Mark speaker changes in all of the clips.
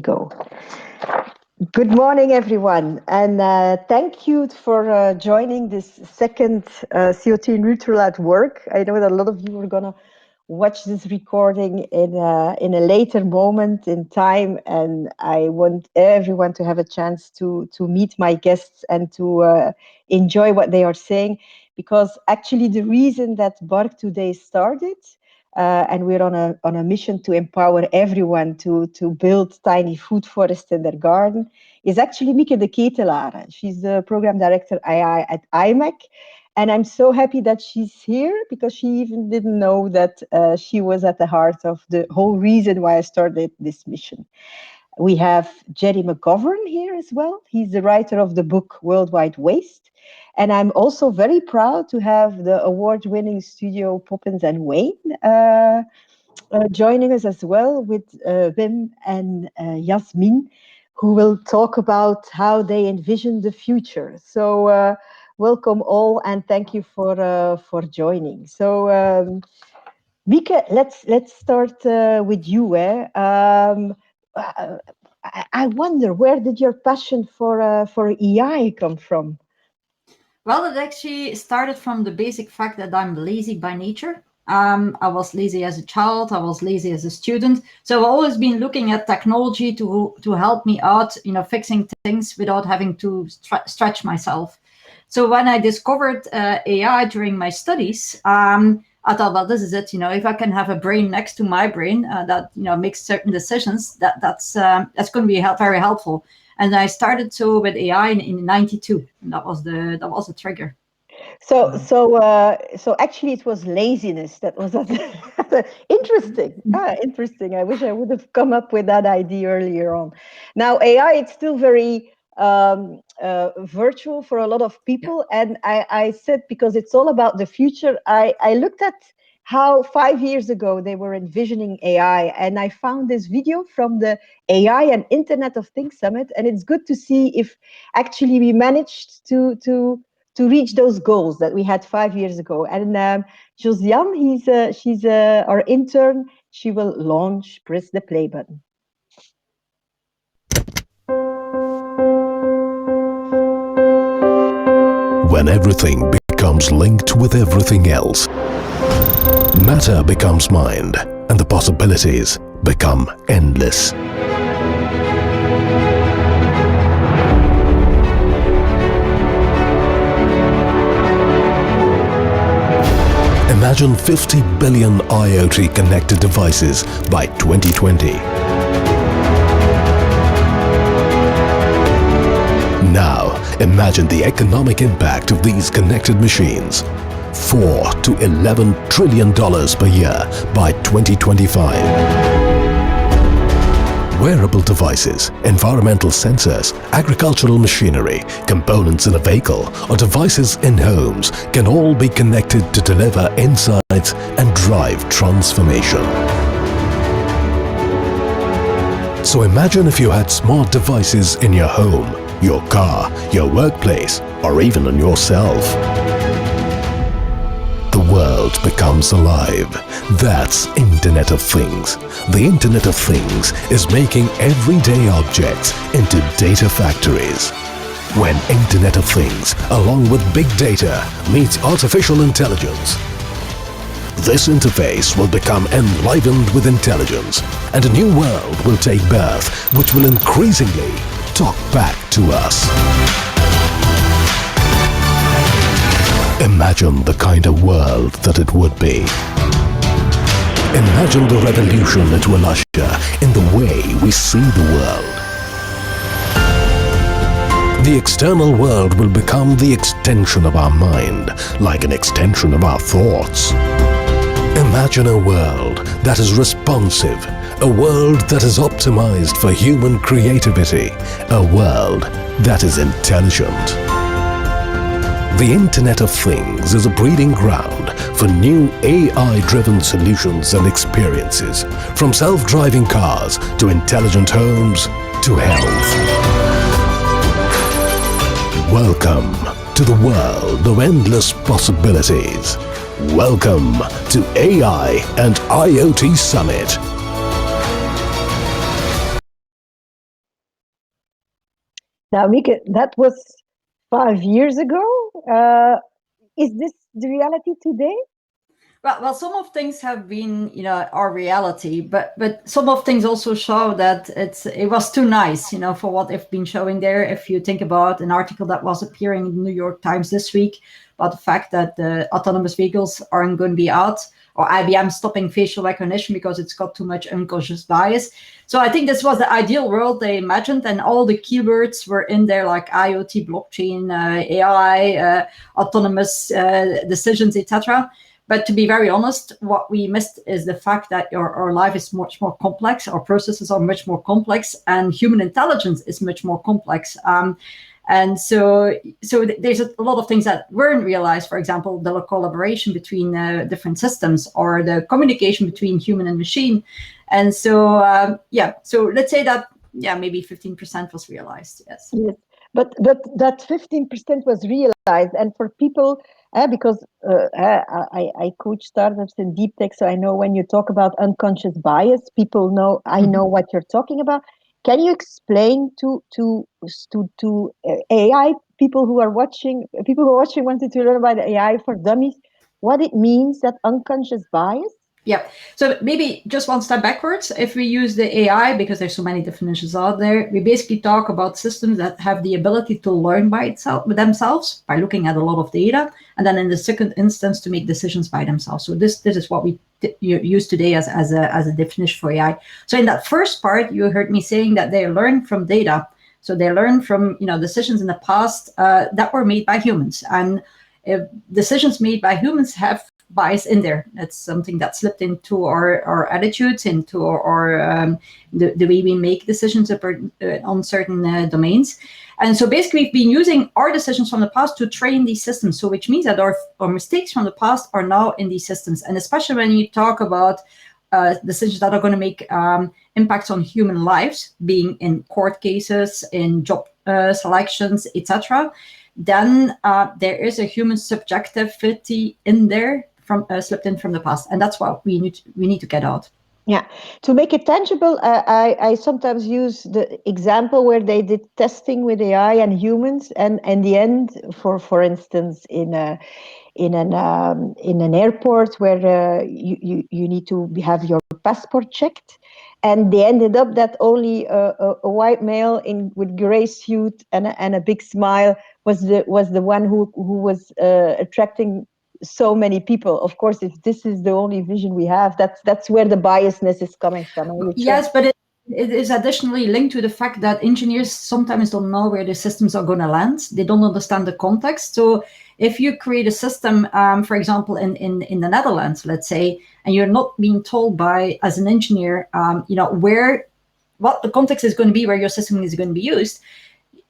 Speaker 1: Go. Good morning, everyone, and thank you for joining this second CO2 Neutral at Work. I know that a lot of you are going to watch this recording in a later moment in time, and I want everyone to have a chance to meet my guests and to enjoy what they are saying, because actually the reason that bARK today started, and we're on a mission to empower everyone to build tiny food forests in their garden, is actually Mieke de Ketelaere. She's the program director AI at IMEC. And I'm so happy that she's here, because she even didn't know that she was at the heart of the whole reason why I started this mission. We have Jerry McGovern here as well. He's the writer of the book Worldwide Waste. And I'm also very proud to have the award-winning studio Poppins and Wayne joining us as well, with Wim and Yasmin, who will talk about how they envision the future. So welcome all, and thank you for joining. So Mieke, let's start with you. I wonder, where did your passion for AI come from?
Speaker 2: Well, it actually started from the basic fact that I'm lazy by nature. I was lazy as a child. I was lazy as a student. So I've always been looking at technology to help me out, fixing things without having to stretch myself. So when I discovered AI during my studies, I thought, well, this is it. If I can have a brain next to my brain that makes certain decisions, that's going to be very helpful. And I started with AI in '92, and that was the trigger.
Speaker 1: So actually, it was laziness that was interesting. Interesting. I wish I would have come up with that idea earlier on. Now, AI, it's still very virtual for a lot of people, and I said, because it's all about the future, I looked at how 5 years ago they were envisioning AI, and I found this video from the AI and Internet of Things Summit, and it's good to see if actually we managed to reach those goals that we had 5 years ago. And Josiane, she's our intern. She will press the play button.
Speaker 3: When everything becomes linked with everything else, matter becomes mind, and the possibilities become endless. Imagine 50 billion IoT connected devices by 2020. Now, imagine the economic impact of these connected machines. $4 to $11 trillion per year by 2025. Wearable devices, environmental sensors, agricultural machinery, components in a vehicle, or devices in homes can all be connected to deliver insights and drive transformation. So imagine if you had smart devices in your home, your car, your workplace, or even on yourself. The world becomes alive. That's Internet of Things. The Internet of Things is making everyday objects into data factories. When Internet of Things, along with big data, meets artificial intelligence, this interface will become enlivened with intelligence, and a new world will take birth, which will increasingly talk back to us. Imagine the kind of world that it would be. Imagine the revolution it will usher in the way we see the world. The external world will become the extension of our mind, like an extension of our thoughts. Imagine a world that is responsive, a world that is optimized for human creativity, a world that is intelligent. The Internet of Things is a breeding ground for new AI-driven solutions and experiences, from self-driving cars to intelligent homes to health. Welcome to the world of endless possibilities. Welcome to AI and IoT Summit.
Speaker 1: Now, Mika, that was 5 years ago. Is this the reality today?
Speaker 2: Well, some of things have been, our reality, but some of things also show that it was too nice, for what they've been showing there. If you think about an article that was appearing in the New York Times this week about the fact that the autonomous vehicles aren't going to be out, or IBM stopping facial recognition because it's got too much unconscious bias. So I think this was the ideal world they imagined, and all the keywords were in there, like IoT, blockchain, AI, autonomous decisions, etc. But to be very honest, what we missed is the fact that our life is much more complex, our processes are much more complex, and human intelligence is much more complex. And so there's a lot of things that weren't realized. For example, the collaboration between different systems, or the communication between human and machine. And so, so let's say that, maybe 15% was realized, yes.
Speaker 1: Yes, but that 15% was realized, and for people, because I coach startups in deep tech, so I know when you talk about unconscious bias, people know, I know what you're talking about. Can you explain to AI people who are watching, wanted to learn about AI for dummies, what it means, that unconscious bias?
Speaker 2: Yeah. So maybe just one step backwards. If we use the AI, because there's so many definitions out there, we basically talk about systems that have the ability to learn by themselves by looking at a lot of data, and then in the second instance to make decisions by themselves. So this is what we use today as a definition for AI. So in that first part, you heard me saying that they learn from data. So they learn from decisions in the past that were made by humans, and decisions made by humans have bias in there. That's something that slipped into our attitudes, into the way we make decisions on certain domains. And so basically we've been using our decisions from the past to train these systems. So which means that our mistakes from the past are now in these systems. And especially when you talk about decisions that are going to make impacts on human lives, being in court cases, in job selections, etc., then there is a human subjectivity in there, slipped in from the past, and that's what we need to get out.
Speaker 1: Yeah, to make it tangible, I sometimes use the example where they did testing with AI and humans, and in the end, for instance, in an airport where you need to have your passport checked, and they ended up that only a white male with gray suit and a big smile was the one who was attracting so many people. Of course, if this is the only vision we have, that's where the biasness is coming from.
Speaker 2: Yes, but it is additionally linked to the fact that engineers sometimes don't know where the systems are going to land. They don't understand the context. So if you create a system, for example, in the Netherlands, let's say, and you're not being told as an engineer, what the context is going to be, where your system is going to be used,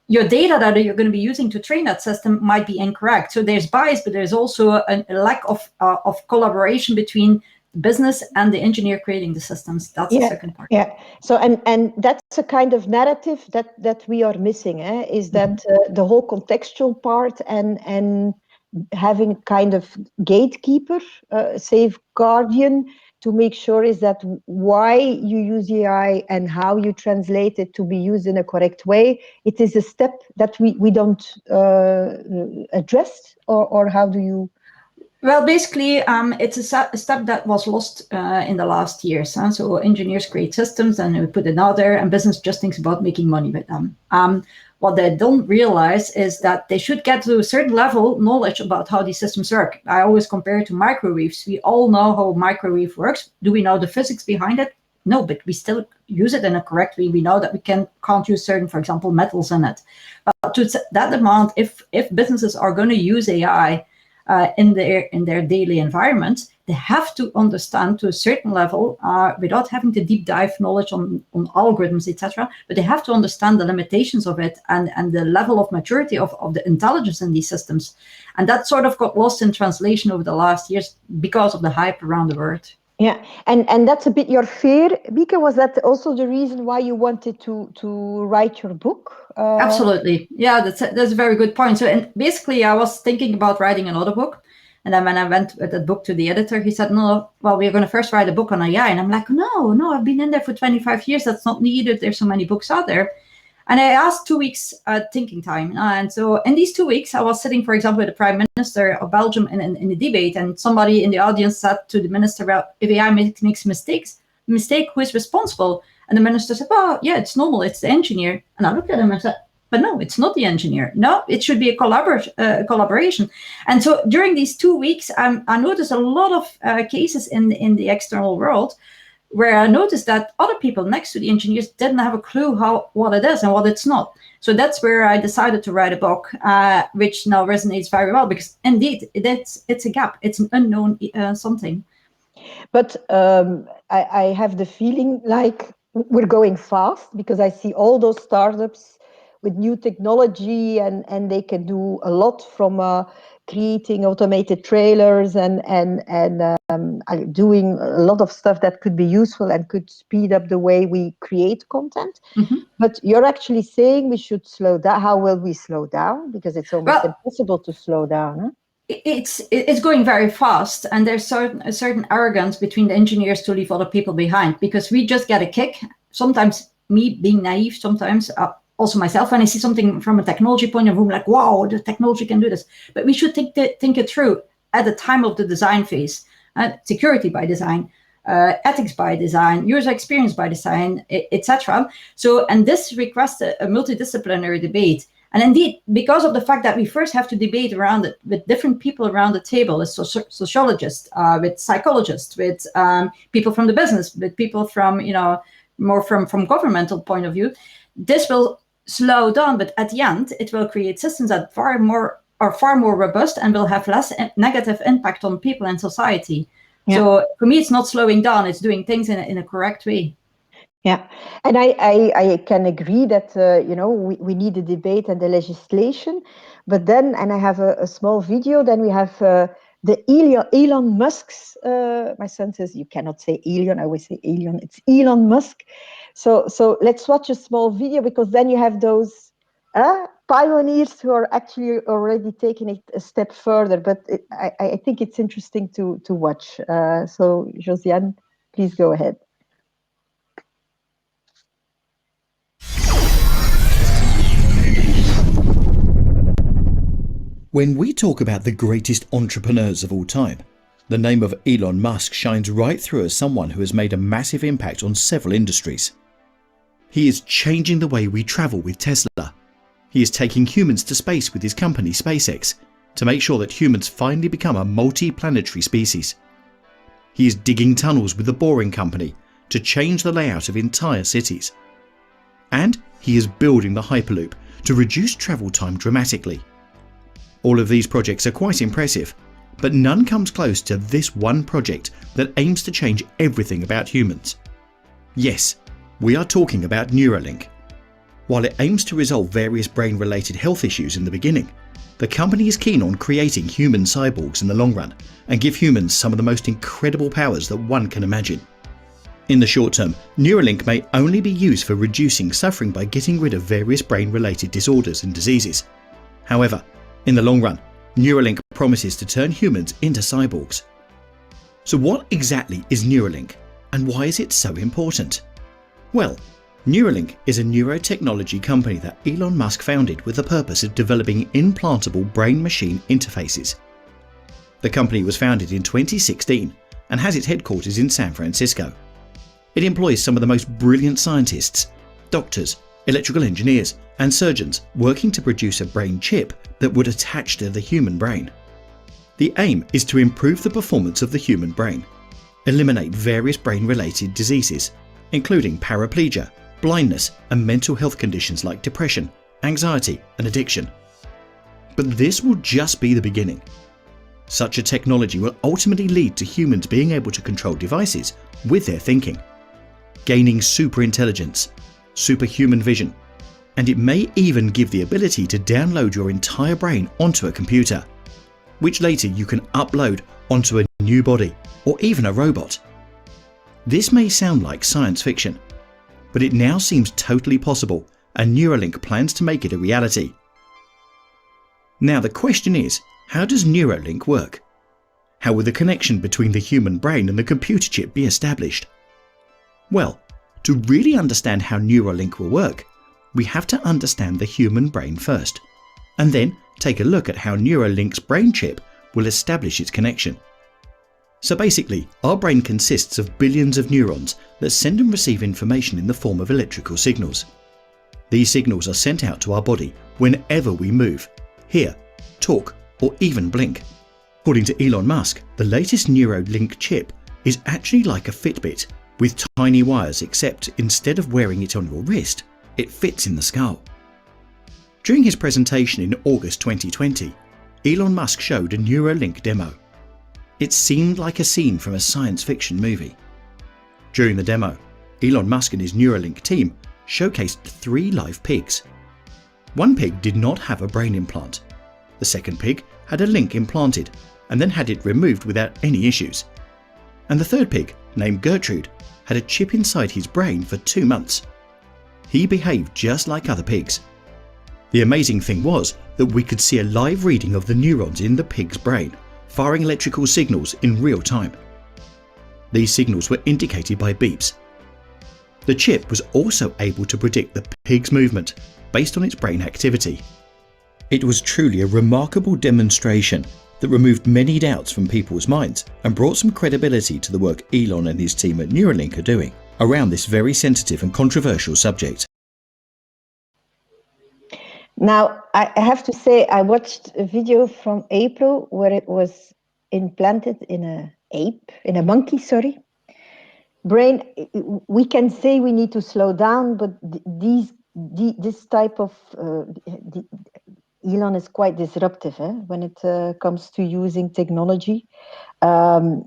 Speaker 2: your data that you're going to be using to train that system might be incorrect. So there's bias, but there's also a lack of collaboration between the business and the engineer creating the systems. That's the second part.
Speaker 1: Yeah. So and that's a kind of narrative that we are missing. Is that the whole contextual part and having kind of gatekeeper, safeguardian, to make sure is that why you use AI and how you translate it to be used in a correct way. It is a step that we don't address, or how do you?
Speaker 2: Well, basically, it's a step that was lost in the last years. So engineers create systems and we put it out there, and business just thinks about making money with them. What they don't realize is that they should get to a certain level knowledge about how these systems work. I always compare it to microwaves. We all know how a microwave works. Do we know the physics behind it? No, but we still use it in a correct way. We know that we can't use certain, for example, metals in it. But to that amount, if businesses are going to use AI in their daily environment, they have to understand to a certain level, without having to deep dive knowledge on algorithms, etc. But they have to understand the limitations of it and the level of maturity of the intelligence in these systems. And that sort of got lost in translation over the last years because of the hype around the word.
Speaker 1: Yeah, and that's a bit your fear, Bieke. Was that also the reason why you wanted to write your book?
Speaker 2: Absolutely, yeah, that's a very good point. So, and basically, I was thinking about writing another book, and then when I went with that book to the editor, he said, "No, well, we're going to first write a book on AI." And I'm like, "No, I've been in there for 25 years. That's not needed. There's so many books out there." And I asked 2 weeks thinking time. And so in these 2 weeks, I was sitting, for example, with the Prime Minister of Belgium in a debate, and somebody in the audience said to the minister, well, if AI makes mistake, who is responsible? And the minister said, well, yeah, it's normal, it's the engineer. And I looked at him and said, but no, it's not the engineer. No, it should be a collaboration. And so during these 2 weeks, I noticed a lot of cases in the external world where I noticed that other people next to the engineers didn't have a clue what it is and what it's not. So that's where I decided to write a book, which now resonates very well, because indeed it's a gap. It's an unknown something.
Speaker 1: But I have the feeling like we're going fast, because I see all those startups with new technology, and they can do a lot, from creating automated trailers and doing a lot of stuff that could be useful and could speed up the way we create content.
Speaker 2: Mm-hmm.
Speaker 1: But you're actually saying we should slow down. How will we slow down? Because it's almost impossible to slow down. Huh?
Speaker 2: It's going very fast, and there's a certain arrogance between the engineers to leave other people behind, because we just get a kick. Sometimes me being naive, sometimes also myself, when I see something from a technology point of view, I'm like, wow, the technology can do this. But we should think it through at the time of the design phase. Security by design, ethics by design, user experience by design, etc. So, and this requests a multidisciplinary debate. And indeed, because of the fact that we first have to debate around it with different people around the table, as sociologists, with psychologists, with people from the business, with people from, more from governmental point of view, this will slow down, but at the end, it will create systems that are far more robust and will have less negative impact on people and society. Yeah. So for me, it's not slowing down, it's doing things in a correct way.
Speaker 1: Yeah, and I can agree that we need a debate and the legislation, but then, and I have a small video, then we have the Elon Musk's, my son says you cannot say Elon, I always say Elon, it's Elon Musk. So let's watch a small video, because then you have those pioneers who are actually already taking it a step further, but I think it's interesting to watch. So Josiane, please go ahead.
Speaker 4: When we talk about the greatest entrepreneurs of all time, the name of Elon Musk shines right through as someone who has made a massive impact on several industries. He is changing the way we travel with Tesla. He is taking humans to space with his company SpaceX to make sure that humans finally become a multi-planetary species. He is digging tunnels with the Boring Company to change the layout of entire cities. And he is building the Hyperloop to reduce travel time dramatically. All of these projects are quite impressive, but none comes close to this one project that aims to change everything about humans. Yes, we are talking about Neuralink. While it aims to resolve various brain-related health issues in the beginning, the company is keen on creating human cyborgs in the long run and give humans some of the most incredible powers that one can imagine. In the short term, Neuralink may only be used for reducing suffering by getting rid of various brain-related disorders and diseases. However, in the long run, Neuralink promises to turn humans into cyborgs. So what exactly is Neuralink, and why is it so important? Well, Neuralink is a neurotechnology company that Elon Musk founded with the purpose of developing implantable brain-machine interfaces. The company was founded in 2016 and has its headquarters in San Francisco. It employs some of the most brilliant scientists, doctors, electrical engineers, and surgeons working to produce a brain chip that would attach to the human brain. The aim is to improve the performance of the human brain, eliminate various brain-related diseases, including paraplegia, blindness, and mental health conditions like depression, anxiety, and addiction. But this will just be the beginning. Such a technology will ultimately lead to humans being able to control devices with their thinking, gaining superintelligence, superhuman vision, and it may even give the ability to download your entire brain onto a computer, which later you can upload onto a new body or even a robot. This may sound like science fiction, but it now seems totally possible, and Neuralink plans to make it a reality. Now the question is, how does Neuralink work? How will the connection between the human brain and the computer chip be established? Well, to really understand how Neuralink will work, we have to understand the human brain first, and then take a look at how Neuralink's brain chip will establish its connection. So basically, our brain consists of billions of neurons that send and receive information in the form of electrical signals. These signals are sent out to our body whenever we move, hear, talk, or even blink. According to Elon Musk, the latest Neuralink chip is actually like a Fitbit with tiny wires, except instead of wearing it on your wrist, it fits in the skull. During his presentation in August 2020, Elon Musk showed a Neuralink demo. It seemed like a scene from a science fiction movie. During the demo, Elon Musk and his Neuralink team showcased 3 live pigs. One pig did not have a brain implant. The second pig had a link implanted and then had it removed without any issues. And the third pig, named Gertrude, had a chip inside his brain for 2 months. He behaved just like other pigs. The amazing thing was that we could see a live reading of the neurons in the pig's brain, firing electrical signals in real time. These signals were indicated by beeps. The chip was also able to predict the pig's movement based on its brain activity. It was truly a remarkable demonstration that removed many doubts from people's minds and brought some credibility to the work Elon and his team at Neuralink are doing around this very sensitive and controversial subject.
Speaker 1: Now, I have to say, I watched a video from April where it was implanted in a monkey, brain. We can say we need to slow down, but this type of Elon is quite disruptive when it comes to using technology. Do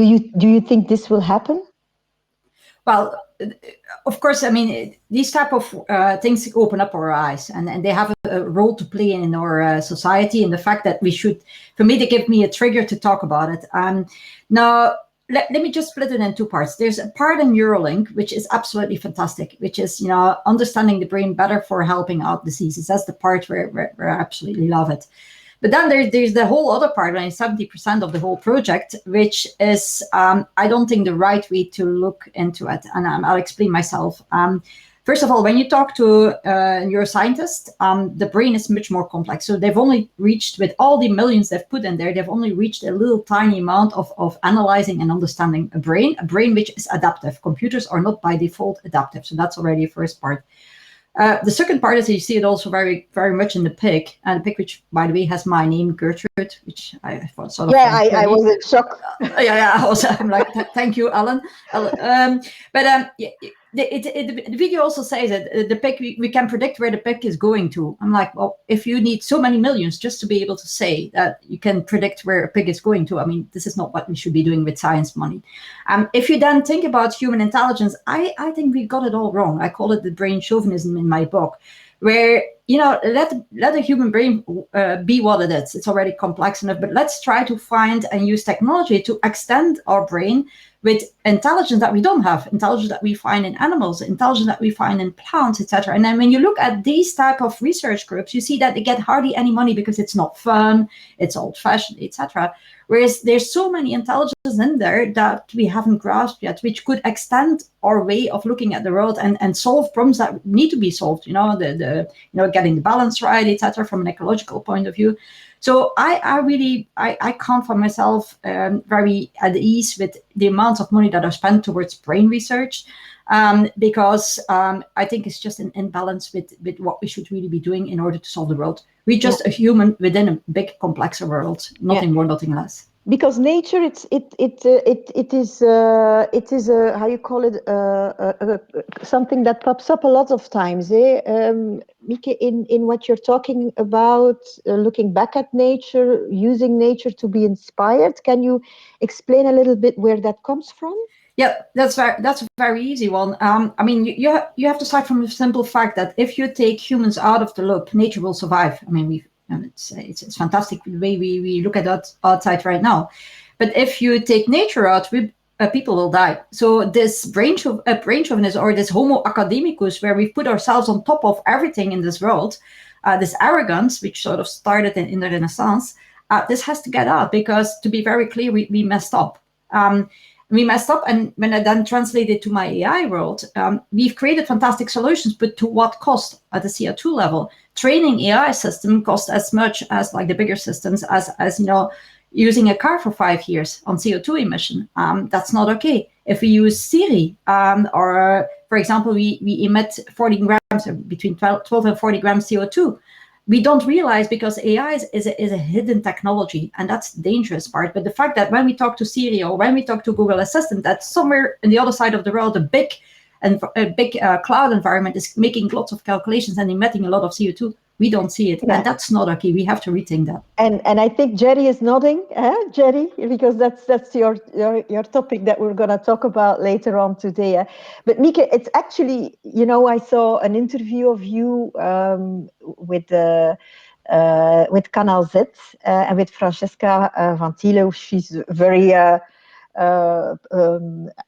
Speaker 1: you think this will happen?
Speaker 2: Well, of course, I mean, these type of things open up our eyes, and they have a role to play in our society, and the fact that we should, for me, they give me a trigger to talk about it. Now, let me just split it in 2 parts. There's a part in Neuralink, which is absolutely fantastic, which is, understanding the brain better for helping out diseases. That's the part where I absolutely love it. But then there's the whole other part, like 70% of the whole project, which is, I don't think, the right way to look into it. And I'll explain myself. First of all, when you talk to neuroscientists, the brain is much more complex. So they've only reached, with all the millions they've put in there, they've only reached a little tiny amount of analyzing and understanding a brain which is adaptive. Computers are not by default adaptive. So that's already the first part. The second part is you see it also very, very much in the pig, and the pig, which, by the way, has my name, Gertrude, which I thought sort of.
Speaker 1: Yeah, I was in shock.
Speaker 2: I'm like, thank you, Alan. The video also says that the pig, we can predict where the pig is going to. I'm like, well, if you need so many millions just to be able to say that you can predict where a pig is going to, I mean, this is not what we should be doing with science money. If you then think about human intelligence, I think we got it all wrong. I call it the brain chauvinism in my book, where, let a human brain be what it is. It's already complex enough, but let's try to find and use technology to extend our brain with intelligence that we don't have, intelligence that we find in animals, intelligence that we find in plants, etc. And then when you look at these type of research groups, you see that they get hardly any money because it's not fun, it's old-fashioned, etc. Whereas there's so many intelligences in there that we haven't grasped yet, which could extend our way of looking at the world and solve problems that need to be solved. Getting the balance right, etc. From an ecological point of view. So I can't find myself very at ease with the amounts of money that are spent towards brain research, because I think it's just an imbalance with what we should really be doing in order to solve the world. We're just a human within a big, complexer world, nothing more, nothing less.
Speaker 1: Because nature, it is how you call it, something that pops up a lot of times. Mieke, in what you're talking about, looking back at nature, using nature to be inspired. Can you explain a little bit where that comes from?
Speaker 2: Yeah, that's a very easy one. I mean, you have to start from the simple fact that if you take humans out of the loop, nature will survive. I mean, it's fantastic the way we look at that outside right now. But if you take nature out, people will die. So this brain chauvinism, or this homo academicus, where we put ourselves on top of everything in this world, this arrogance, which sort of started in the Renaissance, this has to get out, because, to be very clear, we messed up. We messed up, and when I then translated to my AI world, we've created fantastic solutions, but to what cost at the CO2 level? Training AI system costs as much as like the bigger systems as using a car for 5 years on CO2 emission. That's not okay. If we use Siri, or for example, we emit 40 grams, between 12 and 40 grams CO2. We don't realize, because AI is a hidden technology, and that's the dangerous part. But the fact that when we talk to Siri or when we talk to Google Assistant, that somewhere in the other side of the world, a big cloud environment is making lots of calculations and emitting a lot of CO2. We don't see it, and that's not okay. We have to rethink that.
Speaker 1: And I think Jerry is nodding, Jerry, because that's your topic that we're going to talk about later on today. But Mieke, it's actually, I saw an interview of you with Canal Z and with Francesca Van Thiele. She's very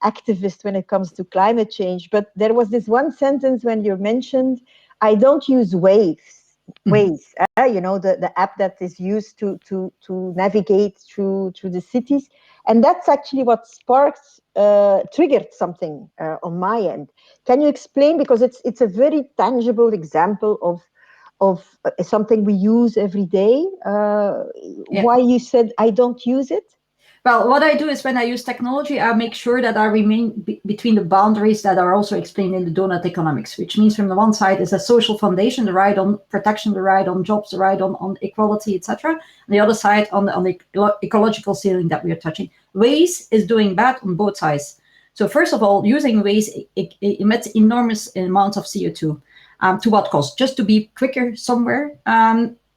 Speaker 1: activist when it comes to climate change. But there was this one sentence when you mentioned, I don't use Waze, the app that is used to navigate through the cities, and that's actually what triggered something on my end. Can you explain, because it's a very tangible example of something we use every day, why you said I don't use it?
Speaker 2: Well, what I do is, when I use technology, I make sure that I remain between the boundaries that are also explained in the donut economics, which means from the one side is a social foundation, the right on protection, the right on jobs, the right on equality, etc. And the other side on the ecological ceiling that we are touching. Waze is doing bad on both sides. So first of all, using Waze it emits enormous amounts of CO2. To what cost? Just to be quicker somewhere.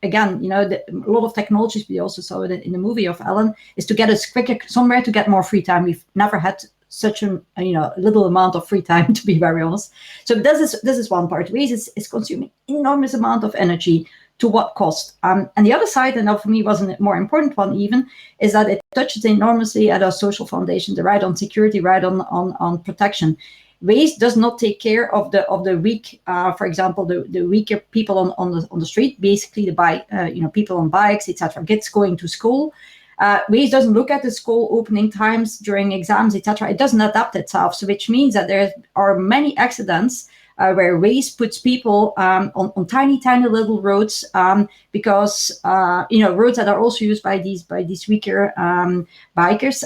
Speaker 2: Again, a lot of technologies, we also saw it in the movie of Ellen, is to get us quicker somewhere to get more free time. We've never had such a little amount of free time, to be very honest. So this is one part. Waze is consuming enormous amount of energy. To what cost? And the other side, and for me was a more important one even, is that it touches enormously at our social foundation, the right on security, right on protection. Waze does not take care of the weak, for example, the weaker people on the street, basically the people on bikes, etc. Kids going to school. Waze doesn't look at the school opening times during exams, etc. It doesn't adapt itself, so which means that there are many accidents where Waze puts people on tiny little roads, because roads that are also used by these weaker bikers.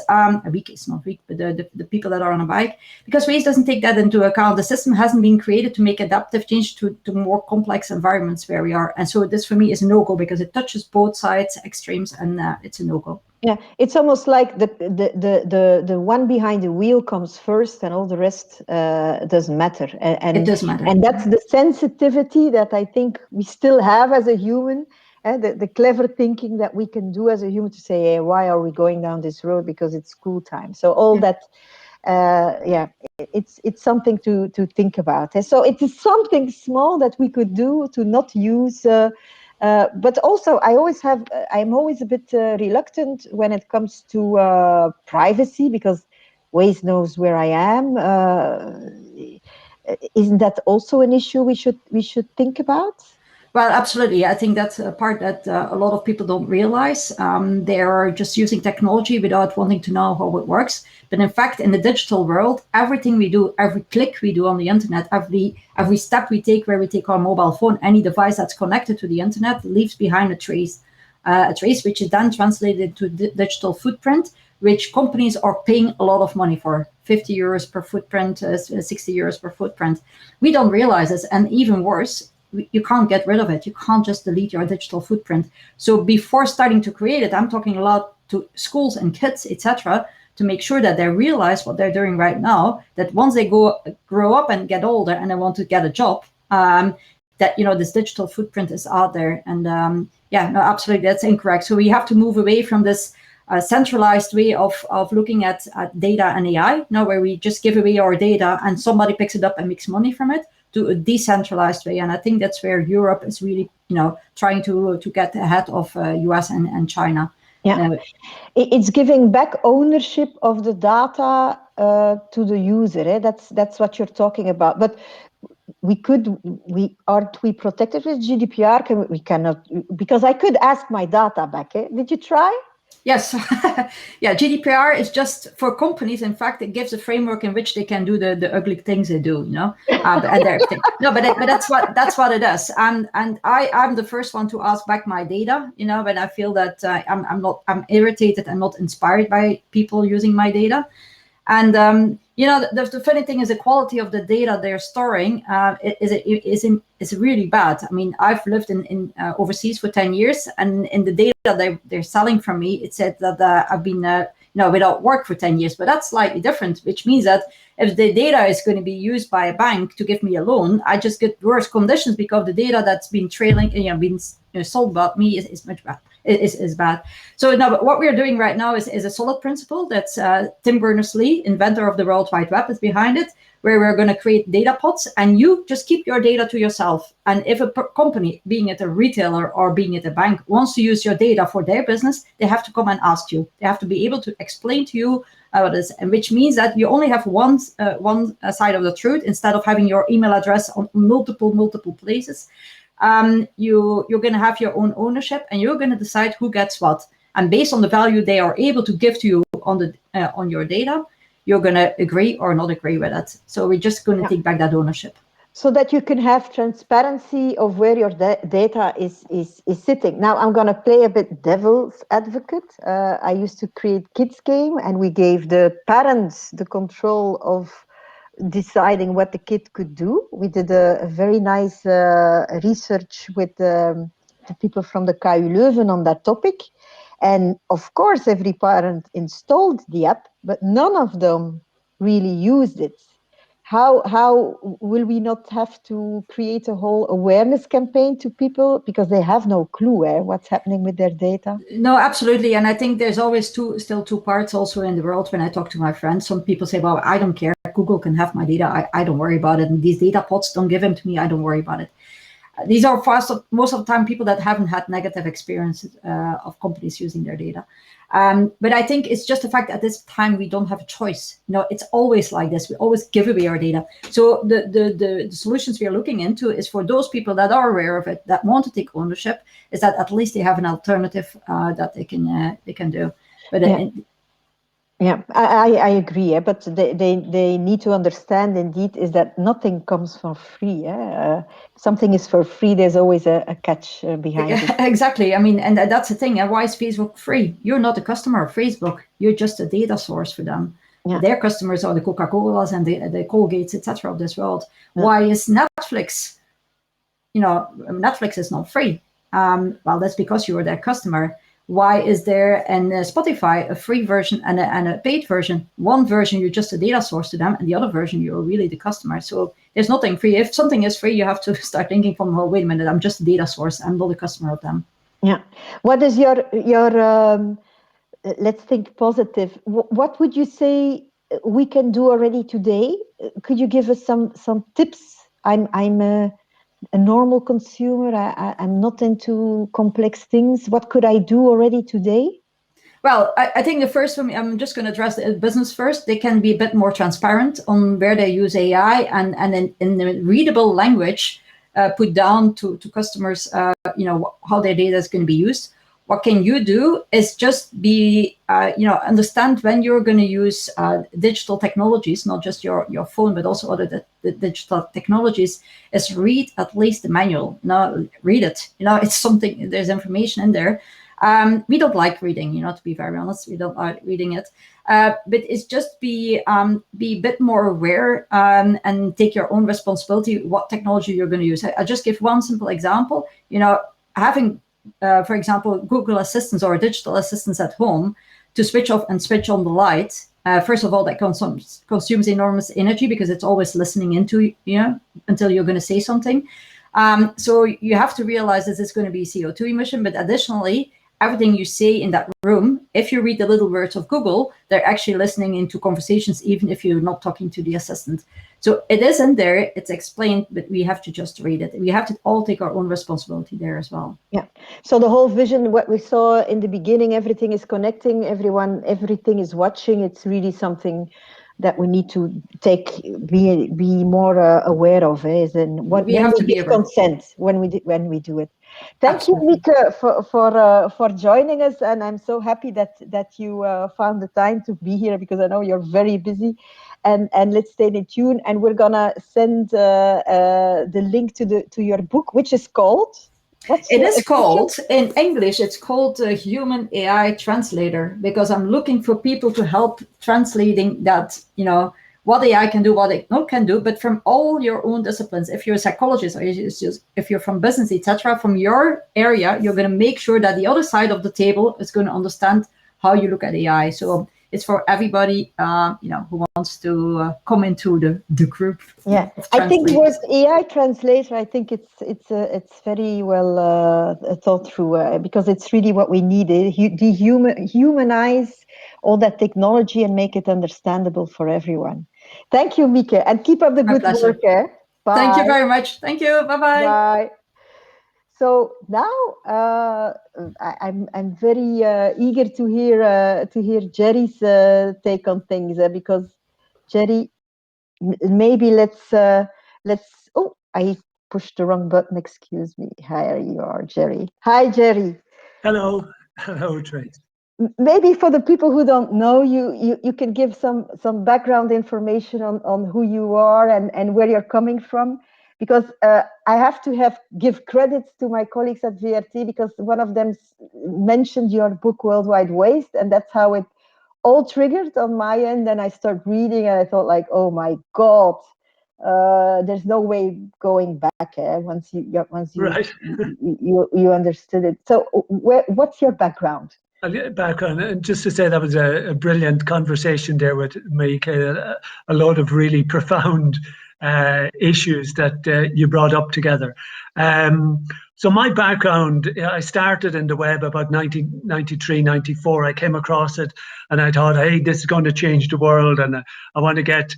Speaker 2: Weak is not weak, but the people that are on a bike, because Waze doesn't take that into account. The system hasn't been created to make adaptive change to more complex environments where we are, and so this for me is a no-go, because it touches both sides, extremes, and it's a no-go.
Speaker 1: Yeah, it's almost like the one behind the wheel comes first, and all the rest doesn't matter. And
Speaker 2: it does matter.
Speaker 1: And that's the sensitivity that I think we still have as a human, the clever thinking that we can do as a human, to say, hey, why are we going down this road? Because it's school time. So all that, it's something to think about. So it is something small that we could do to not use. But also, I'm always a bit reluctant when it comes to privacy, because Waze knows where I am. Isn't that also an issue we should think about?
Speaker 2: Well, absolutely. I think that's a part that a lot of people don't realize. They are just using technology without wanting to know how it works. But in fact, in the digital world, everything we do, every click we do on the internet, every step we take where we take our mobile phone, any device that's connected to the internet, leaves behind a trace which is then translated to digital footprint, which companies are paying a lot of money for. 50 euros per footprint, 60 euros per footprint. We don't realize this, and even worse, you can't get rid of it. You can't just delete your digital footprint. So before starting to create it, I'm talking a lot to schools and kids, etc., to make sure that they realize what they're doing right now, that once they grow up and get older and they want to get a job, that this digital footprint is out there. And no, absolutely, that's incorrect. So we have to move away from this centralized way of looking at data and AI, now where we just give away our data and somebody picks it up and makes money from it, to a decentralized way. And I think that's where Europe is really, trying to get ahead of US and China.
Speaker 1: Yeah, it's giving back ownership of the data to the user. That's what you're talking about. But aren't we protected with GDPR? We cannot, because I could ask my data back. Did you try?
Speaker 2: Yes, yeah. GDPR is just for companies. In fact, it gives a framework in which they can do the ugly things they do. And everything. No, but that's what it is. And I'm the first one to ask back my data. When I feel that I'm irritated and not inspired by people using my data. And the funny thing is the quality of the data they're storing is really bad. I mean, I've lived in overseas for 10 years, and in the data they're selling from me, it said that I've been without work for 10 years, but that's slightly different, which means that if the data is going to be used by a bank to give me a loan, I just get worse conditions because the data that's been been sold about me is much bad. Is bad. So now what we're doing right now is a solid principle that's Tim Berners-Lee, inventor of the World Wide Web, is behind it, where we're going to create data pods, and you just keep your data to yourself. And if a company, being it a retailer or being it a bank, wants to use your data for their business, they have to come and ask you. They have to be able to explain to you what it is, and which means that you only have one side of the truth instead of having your email address on multiple places. You're going to have your own ownership, and you're going to decide who gets what. And based on the value they are able to give to you on your data, you're going to agree or not agree with it. So we're just going to take back that ownership.
Speaker 1: So that you can have transparency of where your data is sitting. Now I'm going to play a bit devil's advocate. I used to create kids game, and we gave the parents the control of deciding what the kid could do. We did a very nice research with the people from the KU Leuven on that topic. And of course, every parent installed the app, but none of them really used it. How will we not have to create a whole awareness campaign to people, because they have no clue what's happening with their data?
Speaker 2: No, absolutely. And I think there's always still two parts also in the world. When I talk to my friends, some people say, well, I don't care. Google can have my data. I don't worry about it. And these data pods, don't give them to me. I don't worry about it. These are most of the time people that haven't had negative experiences of companies using their data. But I think it's just the fact that at this time we don't have a choice. It's always like this. We always give away our data. So the solutions we are looking into is for those people that are aware of it, that want to take ownership, is that at least they have an alternative that they can do. But
Speaker 1: yeah, I agree, but they need to understand indeed is that nothing comes for free. Something is for free, there's always a catch behind it.
Speaker 2: Exactly. I mean, and that's the thing. Why is Facebook free? You're not a customer of Facebook. You're just a data source for them. Yeah. Their customers are the Coca-Colas and the Colgates, etc. of this world. Yeah. Why is Netflix? Netflix is not free. Well, that's because you are their customer. Why is there in Spotify a free version and a paid version? One version, you're just a data source to them, and the other version, you're really the customer. So there's nothing free. If something is free, you have to start thinking from, oh, wait a minute, I'm just a data source. I'm not a customer of them.
Speaker 1: Yeah. What is your let's think positive. What would you say we can do already today? Could you give us some tips? I'm a normal consumer. I'm not into complex things. What could I do already today?
Speaker 2: Well, I think the first one, I'm just going to address the business first. They can be a bit more transparent on where they use AI and in the readable language, put down to customers, how their data is going to be used. What can you do is just be, understand when you're going to use digital technologies, not just your phone, but also other digital technologies, is read at least the manual. No, read it. It's something, there's information in there. We don't like reading, to be very honest, we don't like reading it. But it's just be a bit more aware and take your own responsibility what technology you're going to use. I'll just give one simple example. Having for example, Google Assistants or digital assistants at home to switch off and switch on the light. First of all, that consumes enormous energy because it's always listening into you until you're going to say something. So you have to realize that it's going to be CO2 emission, but additionally, everything you say in that room, if you read the little words of Google, they're actually listening into conversations, even if you're not talking to the assistant. So it is in there, it's explained, but we have to just read it. We have to all take our own responsibility there as well.
Speaker 1: Yeah. So the whole vision, what we saw in the beginning, everything is connecting, everything is watching. It's really something that we need to be more aware of, is and
Speaker 2: We
Speaker 1: when
Speaker 2: have
Speaker 1: we
Speaker 2: to be
Speaker 1: give
Speaker 2: aware.
Speaker 1: consent, when we do it. Thank you,
Speaker 2: Absolutely.
Speaker 1: Mieke, for joining us, and I'm so happy that you found the time to be here, because I know you're very busy. And let's stay in tune, and we're gonna send the link to your book, which is called. What's
Speaker 2: It
Speaker 1: your
Speaker 2: is
Speaker 1: official?
Speaker 2: called, in English, it's called the Human AI Translator, because I'm looking for people to help translating that, what AI can do, what it not can do, but from all your own disciplines. If you're a psychologist, or if you're from business, etc., from your area, you're going to make sure that the other side of the table is going to understand how you look at AI. So it's for everybody, who wants to come into the group.
Speaker 1: Yeah,
Speaker 2: Of
Speaker 1: I think the word
Speaker 2: translators.
Speaker 1: AI translator, I think it's very well thought through, because it's really what we need. Humanize all that technology and make it understandable for everyone. Thank you, Mieke, and keep up the
Speaker 2: My
Speaker 1: good
Speaker 2: pleasure.
Speaker 1: work. Eh?
Speaker 2: Thank you
Speaker 1: Bye.
Speaker 2: very much. Thank you. Bye-bye.
Speaker 1: Bye. So now I'm very eager to hear Jerry's take on things, because Jerry, maybe let's. Oh, I pushed the wrong button. Excuse me. Here you are, Jerry. Hi, Jerry.
Speaker 5: Hello, hello, Trace.
Speaker 1: Maybe for the people who don't know you, you can give some background information on who you are and where you're coming from, because I have to give credits to my colleagues at VRT, because one of them mentioned your book Worldwide Waste, and that's how it all triggered on my end. And I start reading, and I thought, like, oh my God, there's no way going back. Once
Speaker 5: Right.
Speaker 1: you understood it. So what's your background?
Speaker 5: Background, and just to say that was a brilliant conversation there with Mike, a lot of really profound issues that you brought up together. So my background, I started in the web about 1993, 94. I came across it and I thought, hey, this is going to change the world, and I want to get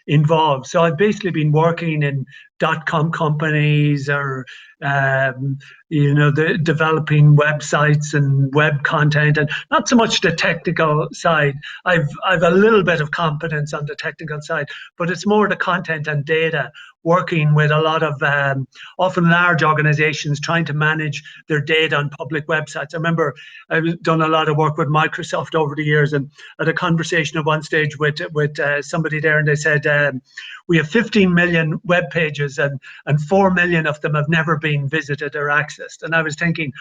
Speaker 5: involved. So I've basically been working in .com companies, or developing websites and web content, and not so much the technical side. I've a little bit of competence on the technical side, but it's more the content and data, working with a lot of often large organizations trying to manage their data on public websites. I remember I've done a lot of work with Microsoft over the years, and I had a conversation at one stage with somebody there, and they said, we have 15 million web pages, and 4 million of them have never been visited or accessed. And I was thinking,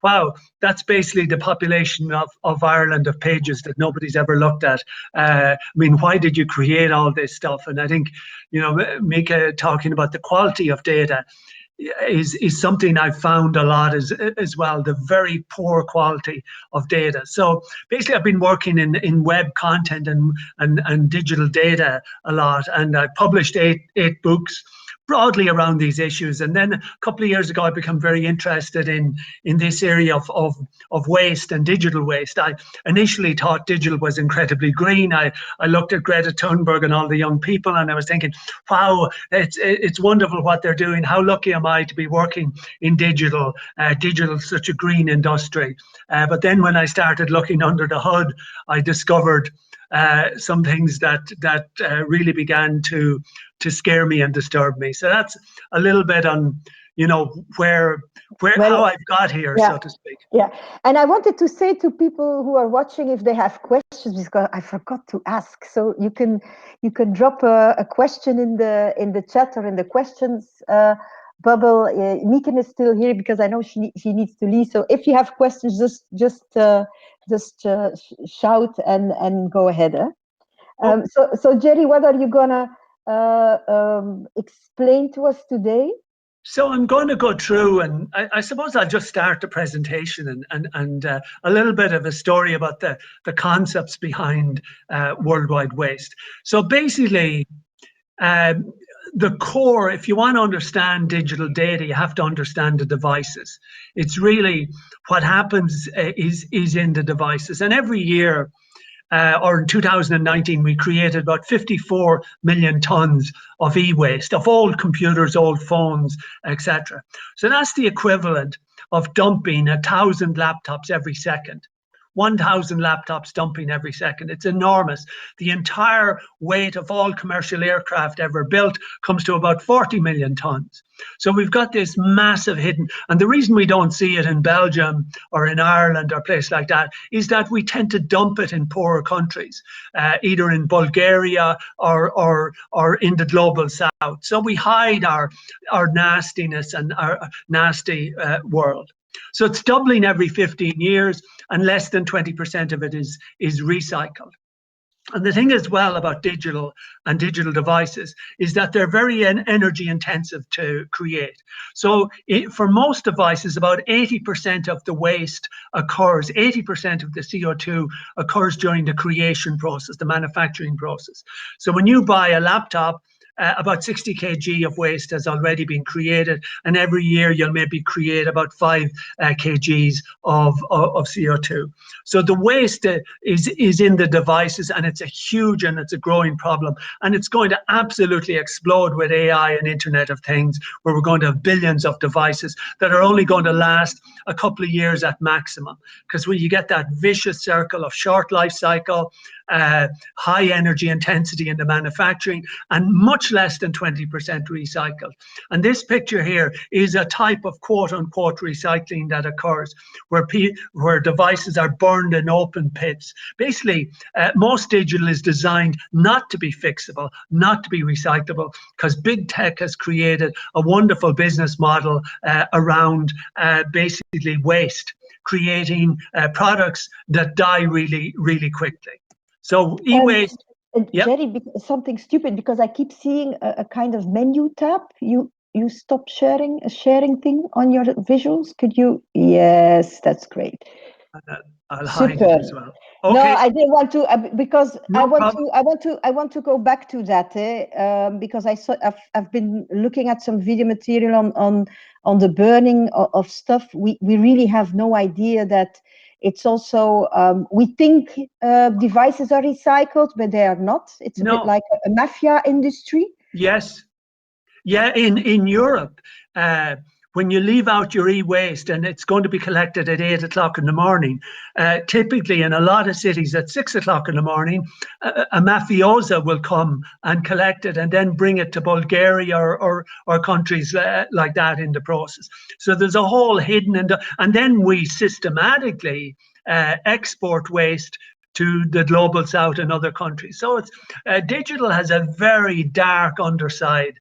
Speaker 5: wow, that's basically the population of Ireland, of pages that nobody's ever looked at. I mean, why did you create all this stuff? And I think, Mika talking about the quality of data is something I've found a lot as well, the very poor quality of data. So basically I've been working in web content and digital data a lot, and I published eight books broadly around these issues. And then a couple of years ago, I became very interested in this area of waste and digital waste. I initially thought digital was incredibly green. I looked at Greta Thunberg and all the young people, and I was thinking, wow, it's wonderful what they're doing. How lucky am I to be working in digital? Digital is such a green industry. But then when I started looking under the hood, I discovered some things that really began to scare me and disturb me. So that's a little bit on, where how I've got here,
Speaker 1: yeah,
Speaker 5: so to speak.
Speaker 1: Yeah, and I wanted to say to people who are watching, if they have questions, because I forgot to ask. So you can drop a question in the chat or in the questions bubble. Mieke is still here because I know she needs to leave. So if you have questions, just shout and go ahead. So Jerry, what are you gonna explain to us today?
Speaker 5: So I'm going to go through, and I suppose I'll just start the presentation and a little bit of a story about the concepts behind worldwide waste. So basically, the core, if you want to understand digital data, you have to understand the devices. It's really what happens is in the devices. And every year, or in 2019, we created about 54 million tons of e-waste, of old computers, old phones, etc. So that's the equivalent of dumping 1,000 laptops every second. 1,000 laptops dumping every second. It's enormous. The entire weight of all commercial aircraft ever built comes to about 40 million tons. So we've got this massive hidden, and the reason we don't see it in Belgium or in Ireland or places like that is that we tend to dump it in poorer countries, either in Bulgaria or in the global south. So we hide our nastiness and our nasty world. So it's doubling every 15 years, and less than 20% of it is recycled. And the thing as well about digital and digital devices is that they're very energy intensive to create. So for most devices, about 80% of the waste occurs, 80% of the CO2 occurs during the creation process, the manufacturing process. So when you buy a laptop, about 60 kg of waste has already been created, and every year you'll maybe create about 5 kgs of CO2. So the waste is in the devices, and it's a huge and it's a growing problem, and it's going to absolutely explode with AI and Internet of Things, where we're going to have billions of devices that are only going to last a couple of years at maximum, because when you get that vicious circle of short life cycle, high energy intensity in the manufacturing, and much less than 20% recycled. And this picture here is a type of quote unquote recycling that occurs where devices are burned in open pits. Basically, most digital is designed not to be fixable, not to be recyclable, because big tech has created a wonderful business model around basically waste, creating products that die really, really quickly. So e-waste. Yep.
Speaker 1: Jerry, something stupid, because I keep seeing a kind of menu tab. You stop sharing a sharing thing on your visuals. Could you? Yes, that's great.
Speaker 5: I'll hide
Speaker 1: Super.
Speaker 5: it as well. Okay.
Speaker 1: No, I didn't want to because
Speaker 5: No problem.
Speaker 1: I want to go back to that because I've been looking at some video material on the burning of stuff. We really have no idea that it's also we think devices are recycled, but they are not. It's a bit like a mafia industry.
Speaker 5: Yes. Yeah, in Europe, when you leave out your e-waste and it's going to be collected at 8 o'clock in the morning, typically in a lot of cities at 6 o'clock in the morning, a mafiosa will come and collect it and then bring it to Bulgaria or countries like that in the process. So there's a whole hidden, and then we systematically export waste to the global south and other countries. So it's digital has a very dark underside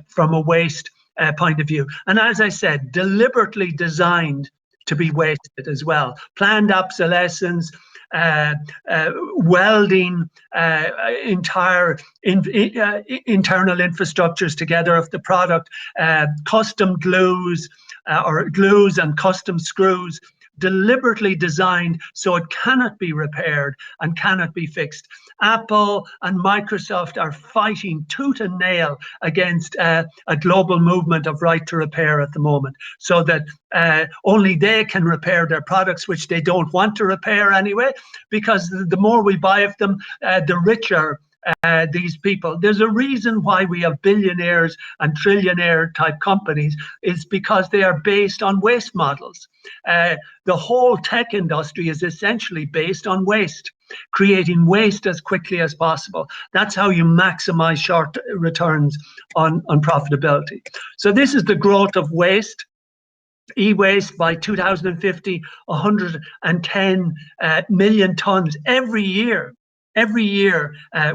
Speaker 5: from a waste point of view. And as I said, deliberately designed to be wasted as well. Planned obsolescence, welding entire internal infrastructures together of the product, custom glues or glues and custom screws, deliberately designed so it cannot be repaired and cannot be fixed. Apple and Microsoft are fighting tooth and nail against a global movement of right to repair at the moment, so that only they can repair their products, which they don't want to repair anyway, because the more we buy of them, the richer these people. There's a reason why we have billionaires and trillionaire type companies, is because they are based on waste models. The whole tech industry is essentially based on waste, creating waste as quickly as possible. That's how you maximize short returns on profitability. So this is the growth of waste. E-waste by 2050, 110 million tons every year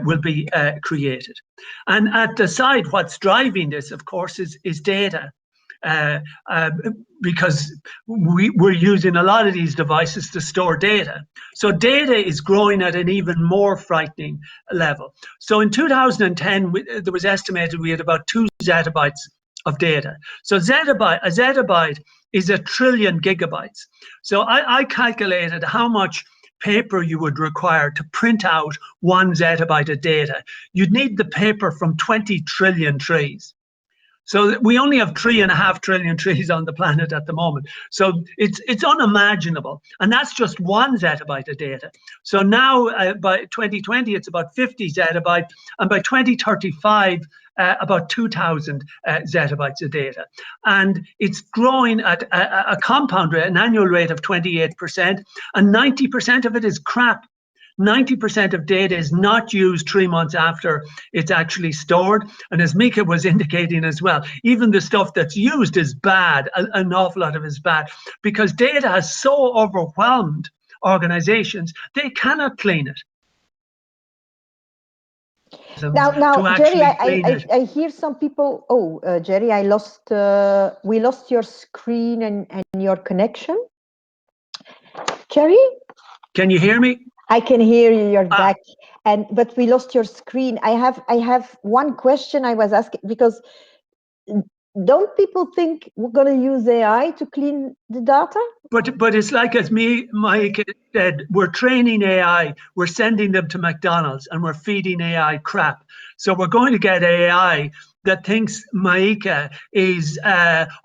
Speaker 5: will be created. And at the side, what's driving this, of course, is data. Because we're using a lot of these devices to store data. So data is growing at an even more frightening level. So in 2010, there was estimated we had about 2 zettabytes of data. So a zettabyte is 1 trillion gigabytes. So I calculated how much paper you would require to print out 1 zettabyte of data. You'd need the paper from 20 trillion trees. So we only have 3.5 trillion trees on the planet at the moment. So it's unimaginable. And that's just 1 zettabyte of data. So now by 2020, it's about 50 zettabytes. And by 2035, about 2,000 zettabytes of data. And it's growing at a compound rate, an annual rate of 28%. And 90% of it is crap. 90% of data is not used 3 months after it's actually stored. And as Mika was indicating as well, even the stuff that's used is bad. An awful lot of it is bad because data has so overwhelmed organizations, they cannot clean it.
Speaker 1: Now, Jerry, I hear some people. Oh, Jerry, we lost your screen and your connection. Jerry,
Speaker 5: can you hear me?
Speaker 1: I can hear you. You're back, but we lost your screen. I have one question I was asking, because don't people think we're going to use AI to clean the data?
Speaker 5: But it's like, as Mike said, we're training AI, we're sending them to McDonald's, and we're feeding AI crap. So we're going to get AI that thinks Maika is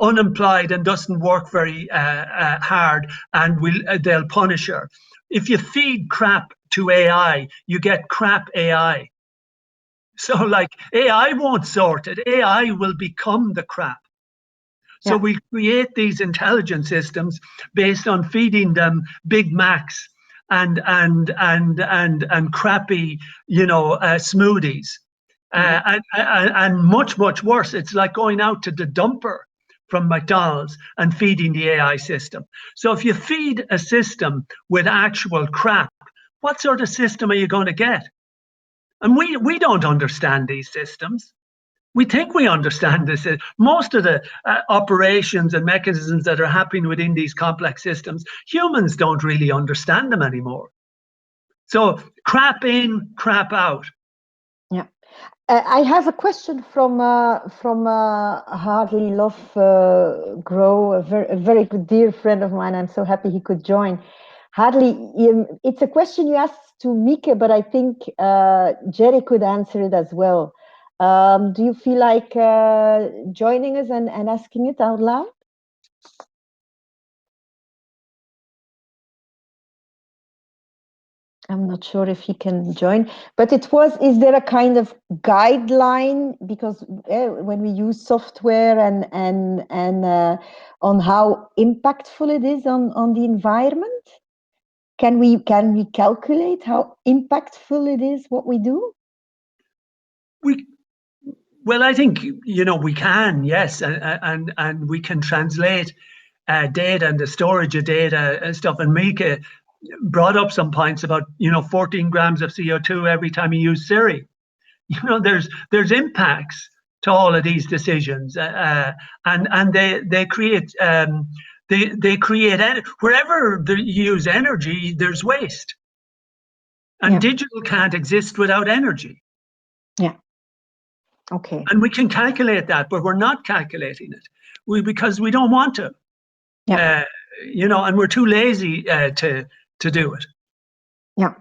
Speaker 5: unemployed and doesn't work very hard, and they'll punish her. If you feed crap to AI, you get crap AI. So like AI won't sort it. AI will become the crap. So we create these intelligent systems based on feeding them Big Macs and crappy, smoothies. And much worse. It's like going out to the dumper from McDonald's and feeding the AI system. So if you feed a system with actual crap, what sort of system are you going to get? And we don't understand these systems. We think we understand this. Most of the operations and mechanisms that are happening within these complex systems, humans don't really understand them anymore. So crap in, crap out.
Speaker 1: Yeah. I have a question from Hardly Love Grow, a very good dear friend of mine. I'm so happy he could join. Hardly, it's a question you asked to Mika, but I think Jerry could answer it as well. Do you feel like joining us and asking it out loud? I'm not sure if he can join, but is there a kind of guideline? Because when we use software and on how impactful it is on the environment, can we calculate how impactful it is what we do?
Speaker 5: Well, I think, we can, yes, and we can translate data and the storage of data and stuff. And Mika brought up some points about 14 grams of CO2 every time you use Siri. There's impacts to all of these decisions, and they create wherever you use energy, there's waste, and digital can't exist without energy.
Speaker 1: Yeah. Okay.
Speaker 5: And we can calculate that, but we're not calculating it because we don't want to. Yeah. And we're too lazy to do it.
Speaker 1: Yeah.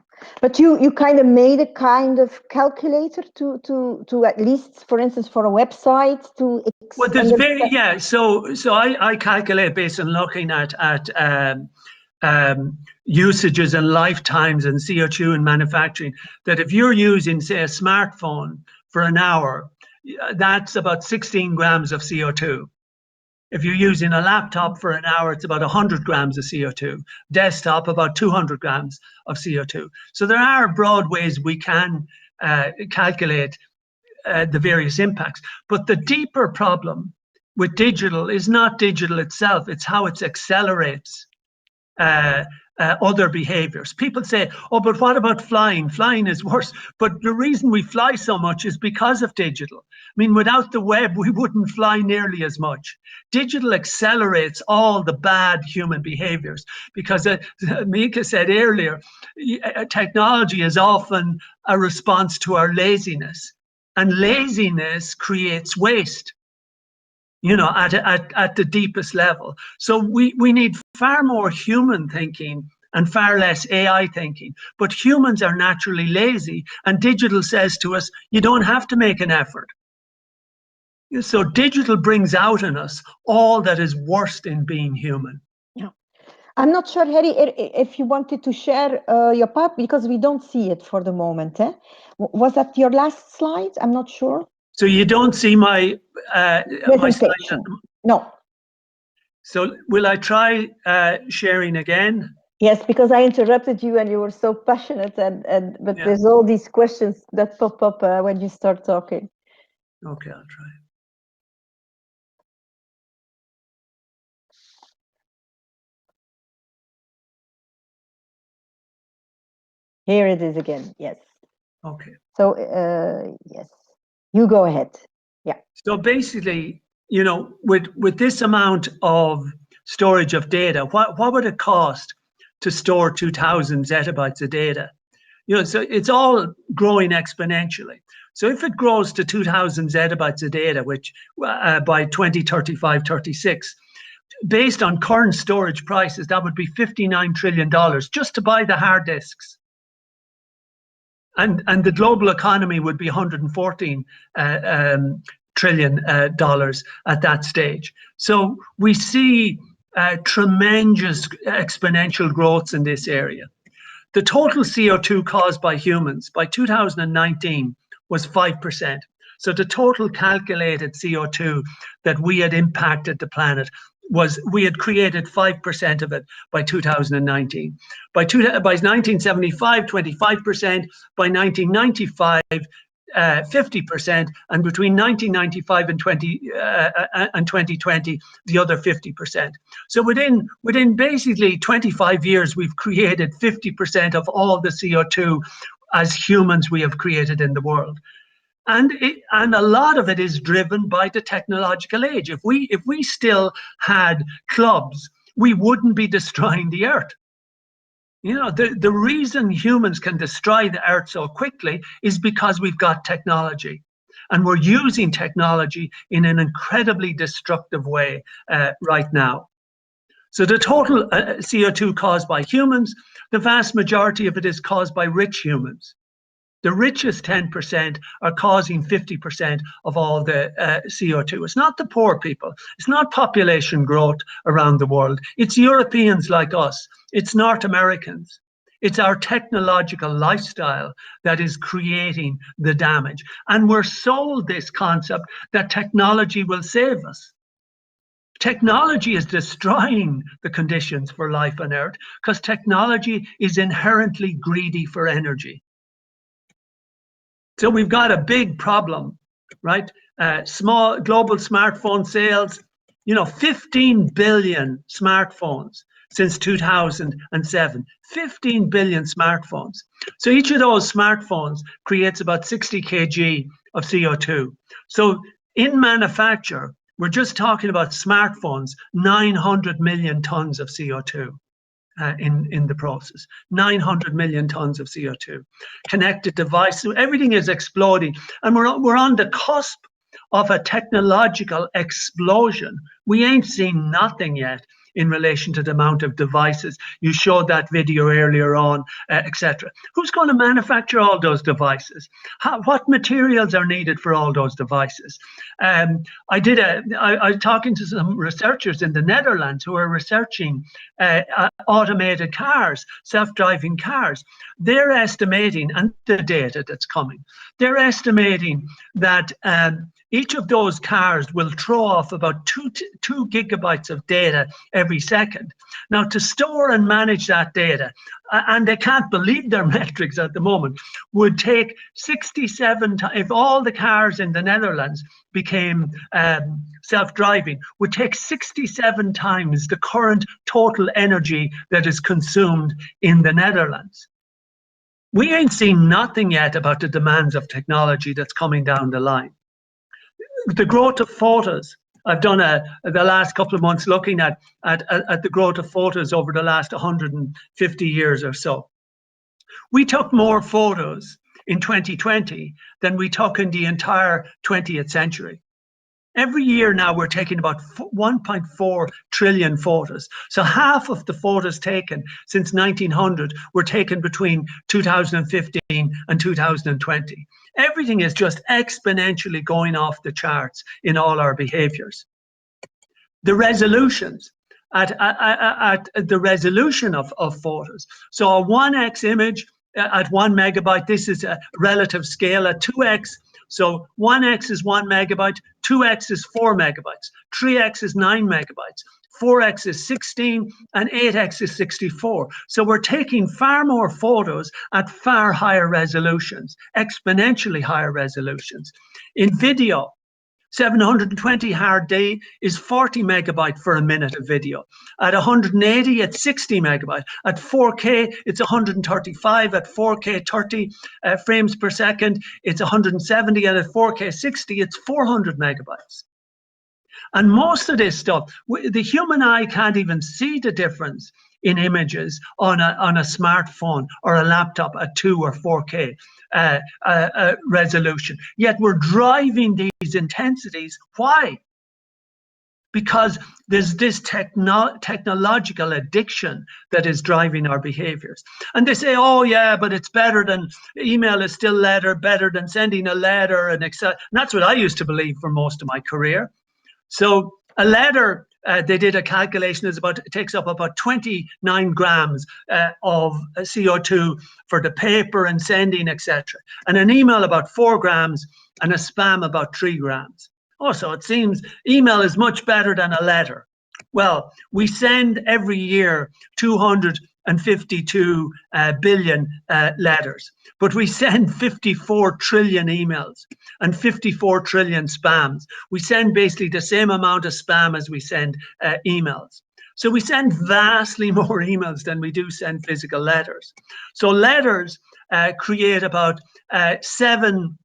Speaker 1: But you kind of made a kind of calculator to at least, for instance, for a website to.
Speaker 5: Well, there's So I calculate based on looking at usages and lifetimes and CO2 in manufacturing. That if you're using, say, a smartphone for an hour, that's about 16 grams of CO2. If you're using a laptop for an hour, it's about 100 grams of CO2. Desktop, about 200 grams of CO2. So there are broad ways we can calculate the various impacts. But the deeper problem with digital is not digital itself, it's how it accelerates other behaviors. People say, oh, but what about flying? Flying is worse. But the reason we fly so much is because of digital. I mean, without the web, we wouldn't fly nearly as much. Digital accelerates all the bad human behaviors because Mika said earlier, technology is often a response to our laziness, and laziness creates waste. At the deepest level. So we need far more human thinking and far less AI thinking. But humans are naturally lazy, and digital says to us, you don't have to make an effort. So digital brings out in us all that is worst in being human.
Speaker 1: Yeah. I'm not sure, Harry, if you wanted to share your part, because we don't see it for the moment. Eh? Was that your last slide? I'm not sure.
Speaker 5: So you don't see my
Speaker 1: Presentation. No.
Speaker 5: So will I try sharing again?
Speaker 1: Yes, because I interrupted you and you were so passionate, but
Speaker 5: Yeah.
Speaker 1: there's all these questions that pop up when you start talking.
Speaker 5: Okay, I'll try.
Speaker 1: Here it is again. Yes.
Speaker 5: Okay.
Speaker 1: So yes, you go ahead. Yeah.
Speaker 5: So basically, you know, with this amount of storage of data, what would it cost to store 2,000 zettabytes of data? You know, so it's all growing exponentially. So if it grows to 2,000 zettabytes of data, which by 2035, 36, based on current storage prices, that would be $59 trillion just to buy the hard disks. And the global economy would be 114 trillion dollars at that stage. So we see tremendous exponential growth in this area. The total CO2 caused by humans by 2019 was 5%. So the total calculated CO2 that we had impacted the planet was, we had created 5% of it by 2019. By 1975, 25%. By 1995, 50%, and between 1995 and 2020, the other 50%. So within basically 25 years, we've created 50% of all the CO2 as humans we have created in the world. And a lot of it is driven by the technological age. If we still had clubs, we wouldn't be destroying the earth. You know, the reason humans can destroy the earth so quickly is because we've got technology. And we're using technology in an incredibly destructive way right now. So the total CO2 caused by humans, the vast majority of it is caused by rich humans. The richest 10% are causing 50% of all the CO2. It's not the poor people. It's not population growth around the world. It's Europeans like us. It's North Americans. It's our technological lifestyle that is creating the damage. And we're sold this concept that technology will save us. Technology is destroying the conditions for life on Earth because technology is inherently greedy for energy. So we've got a big problem, right? Small global smartphone sales, 15 billion smartphones since 2007, 15 billion smartphones. So each of those smartphones creates about 60 kg of CO2. So in manufacture, we're just talking about smartphones, 900 million tons of CO2. In the process, 900 million tons of CO2. Connected devices, everything is exploding. And we're on the cusp of a technological explosion. We ain't seen nothing yet in relation to the amount of devices. You showed that video earlier on, etc. Who's going to manufacture all those devices? What materials are needed for all those devices? I was talking to some researchers in the Netherlands who are researching automated cars, self-driving cars. They're estimating, and the data that's coming, they're estimating that each of those cars will throw off about 2 gigabytes of data every second. Now, to store and manage that data, and they can't believe their metrics at the moment, would take 67 times, if all the cars in the Netherlands became self-driving, would take 67 times the current total energy that is consumed in the Netherlands. We ain't seen nothing yet about the demands of technology that's coming down the line. The growth of photos. I've done the last couple of months looking at the growth of photos over the last 150 years or so. We took more photos in 2020 than we took in the entire 20th century. Every year now we're taking about 1.4 trillion photos. So half of the photos taken since 1900 were taken between 2015 and 2020. Everything is just exponentially going off the charts in all our behaviors. The resolutions, at the resolution of photos. So a 1x image at 1 megabyte, this is a relative scale. At 2x, so 1x is 1 megabyte, 2x is 4 megabytes, 3x is 9 megabytes, 4x is 16, and 8x is 64. So we're taking far more photos at far higher resolutions, exponentially higher resolutions. In video, 720 hard day is 40 megabyte for a minute of video. At 180, it's 60 megabyte. At 4K, it's 135. At 4K 30 frames per second, it's 170. And at 4K 60, it's 400 megabytes. And most of this stuff, the human eye can't even see the difference in images on a smartphone or a laptop at 2 or 4K resolution. Yet we're driving these intensities. Why? Because there's this technological addiction that is driving our behaviors. And they say, oh yeah, but it's better than email is still better than sending a letter and etc. And that's what I used to believe for most of my career. So a letter, they did a calculation, it takes up about 29 grams of CO2 for the paper and sending, etc. And an email about 4 grams and a spam about 3 grams. Oh, so it seems email is much better than a letter. Well, we send every year 252 billion letters, but we send 54 trillion emails and 54 trillion spams. We send basically the same amount of spam as we send emails. So we send vastly more emails than we do send physical letters. So letters create about 7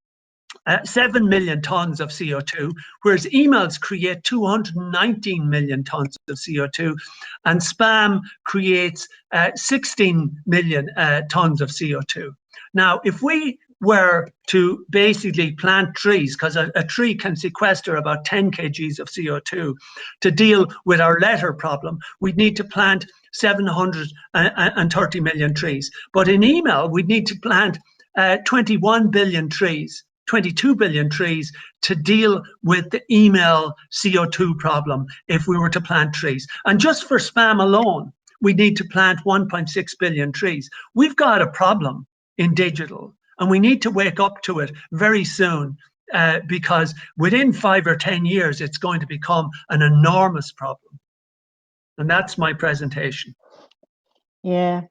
Speaker 5: million tons of CO2, whereas emails create 219 million tons of CO2, and spam creates 16 million tons of CO2. Now, if we were to basically plant trees, because a tree can sequester about 10 kgs of CO2, to deal with our letter problem, we'd need to plant 730 million trees. But in email, we'd need to plant 21 billion trees. 22 billion trees to deal with the email CO2 problem if we were to plant trees. And just for spam alone, we need to plant 1.6 billion trees. We've got a problem in digital, and we need to wake up to it very soon because within 5 or 10 years, it's going to become an enormous problem. And that's my presentation.
Speaker 1: Yeah.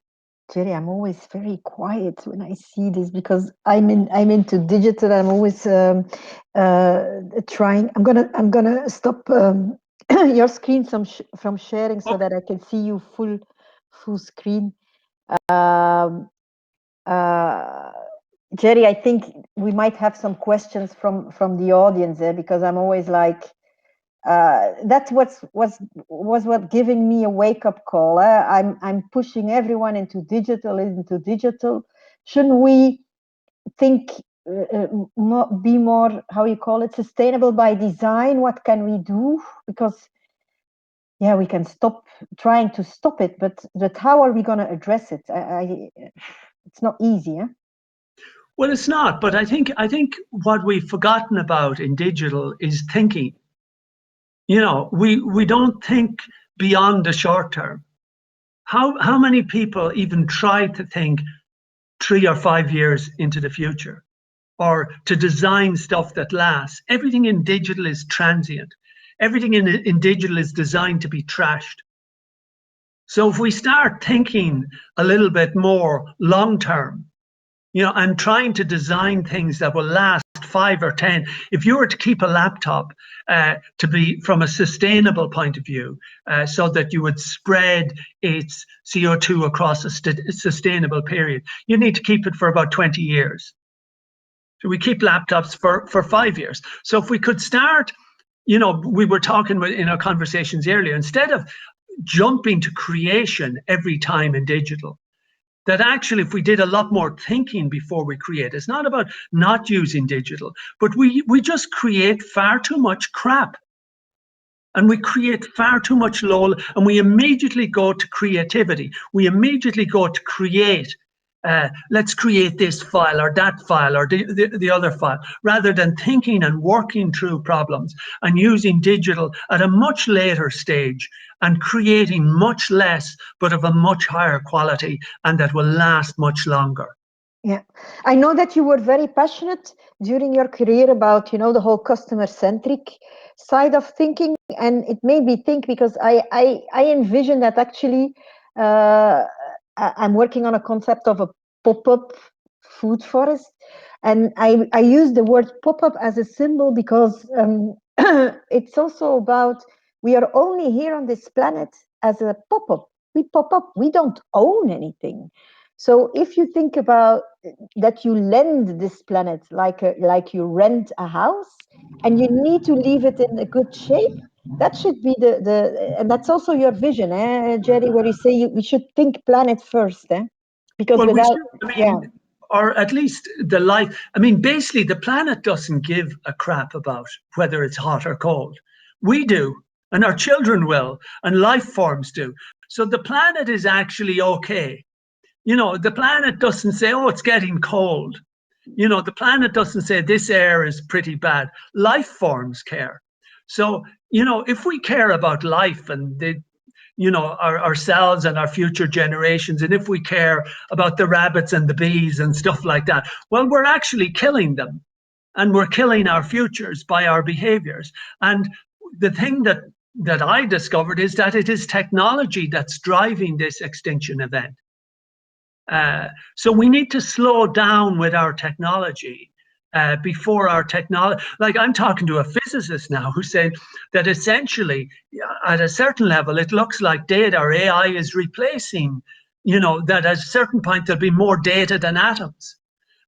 Speaker 1: Jerry, I'm always very quiet when I see this because I'm into digital. I'm always trying. I'm gonna stop your screen from sharing so that I can see you full screen. Jerry, I think we might have some questions from the audience there because I'm always like. That's was what giving me a wake-up call. I'm pushing everyone into digital. Shouldn't we think be more, how you call it, sustainable by design? What can we do? Because yeah, we can stop trying to stop it, but how are we going to address it? It's not easy, huh?
Speaker 5: Well, it's not, but I think what we've forgotten about in digital is thinking. You know, we don't think beyond the short term. How many people even try to think 3 or 5 years into the future or to design stuff that lasts? Everything in digital is transient. Everything in digital is designed to be trashed. So if we start thinking a little bit more long term, you know, and trying to design things that will last 5 or 10. If you were to keep a laptop to be from a sustainable point of view, so that you would spread its CO2 across a sustainable period, you need to keep it for about 20 years. So we keep laptops for 5 years. So if we could start, you know, we were talking in our conversations earlier, instead of jumping to creation every time in digital, that actually if we did a lot more thinking before we create, it's not about not using digital, but we just create far too much crap. And we create far too much lull, and we immediately go to creativity. We immediately go to create. Let's create this file or that file or the other file, rather than thinking and working through problems and using digital at a much later stage and creating much less, but of a much higher quality and that will last much longer.
Speaker 1: Yeah, I know that you were very passionate during your career about, the whole customer-centric side of thinking, and it made me think, because I envision that actually I'm working on a concept of a pop-up food forest, and I use the word pop-up as a symbol because it's also about, we are only here on this planet as a pop-up. We pop up, we don't own anything. So if you think about that, you lend this planet like you rent a house, and you need to leave it in a good shape. That should be and that's also your vision, Jerry, where you say we should think planet first, because
Speaker 5: Well, we
Speaker 1: without,
Speaker 5: should,
Speaker 1: yeah,
Speaker 5: or at least the life. I mean, basically, the planet doesn't give a crap about whether it's hot or cold. We do, and our children will, and life forms do. So the planet is actually okay. The planet doesn't say, oh, it's getting cold. The planet doesn't say this air is pretty bad. Life forms care. So, if we care about life and ourselves and our future generations, and if we care about the rabbits and the bees and stuff like that, well, we're actually killing them, and we're killing our futures by our behaviors. And the thing that I discovered is that it is technology that's driving this extinction event. So we need to slow down with our technology before our technology. Like, I'm talking to a physicist now who's saying that essentially, at a certain level, it looks like data or AI is replacing, that at a certain point there'll be more data than atoms.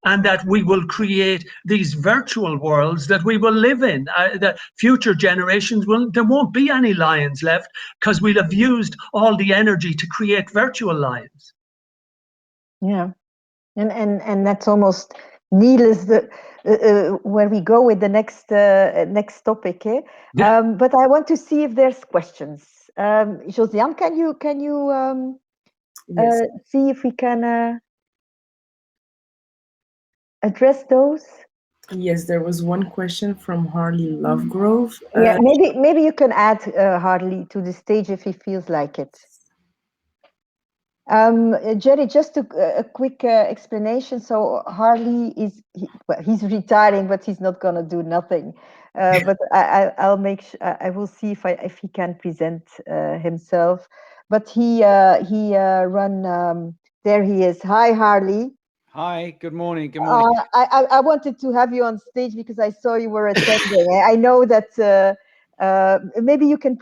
Speaker 5: And that we will create these virtual worlds that we will live in. That future generations there won't be any lions left, because we'll have used all the energy to create virtual lions.
Speaker 1: yeah, and that's almost needless where we go with the next topic,
Speaker 5: Yeah.
Speaker 1: but I want to see if there's questions. Josiane, can you
Speaker 6: Yes.
Speaker 1: see if we can address those?
Speaker 6: Yes, there was one question from Harley Lovegrove.
Speaker 1: Yeah, maybe you can add Harley to the stage if he feels like it. Jerry, just a quick explanation. So Harley he's retiring, but he's not gonna do nothing. But I'll I will see if he can present himself. But he run. There he is. Hi, Harley.
Speaker 7: Hi. Good morning. Good morning.
Speaker 1: I wanted to have you on stage because I saw you were attending. I know that maybe you can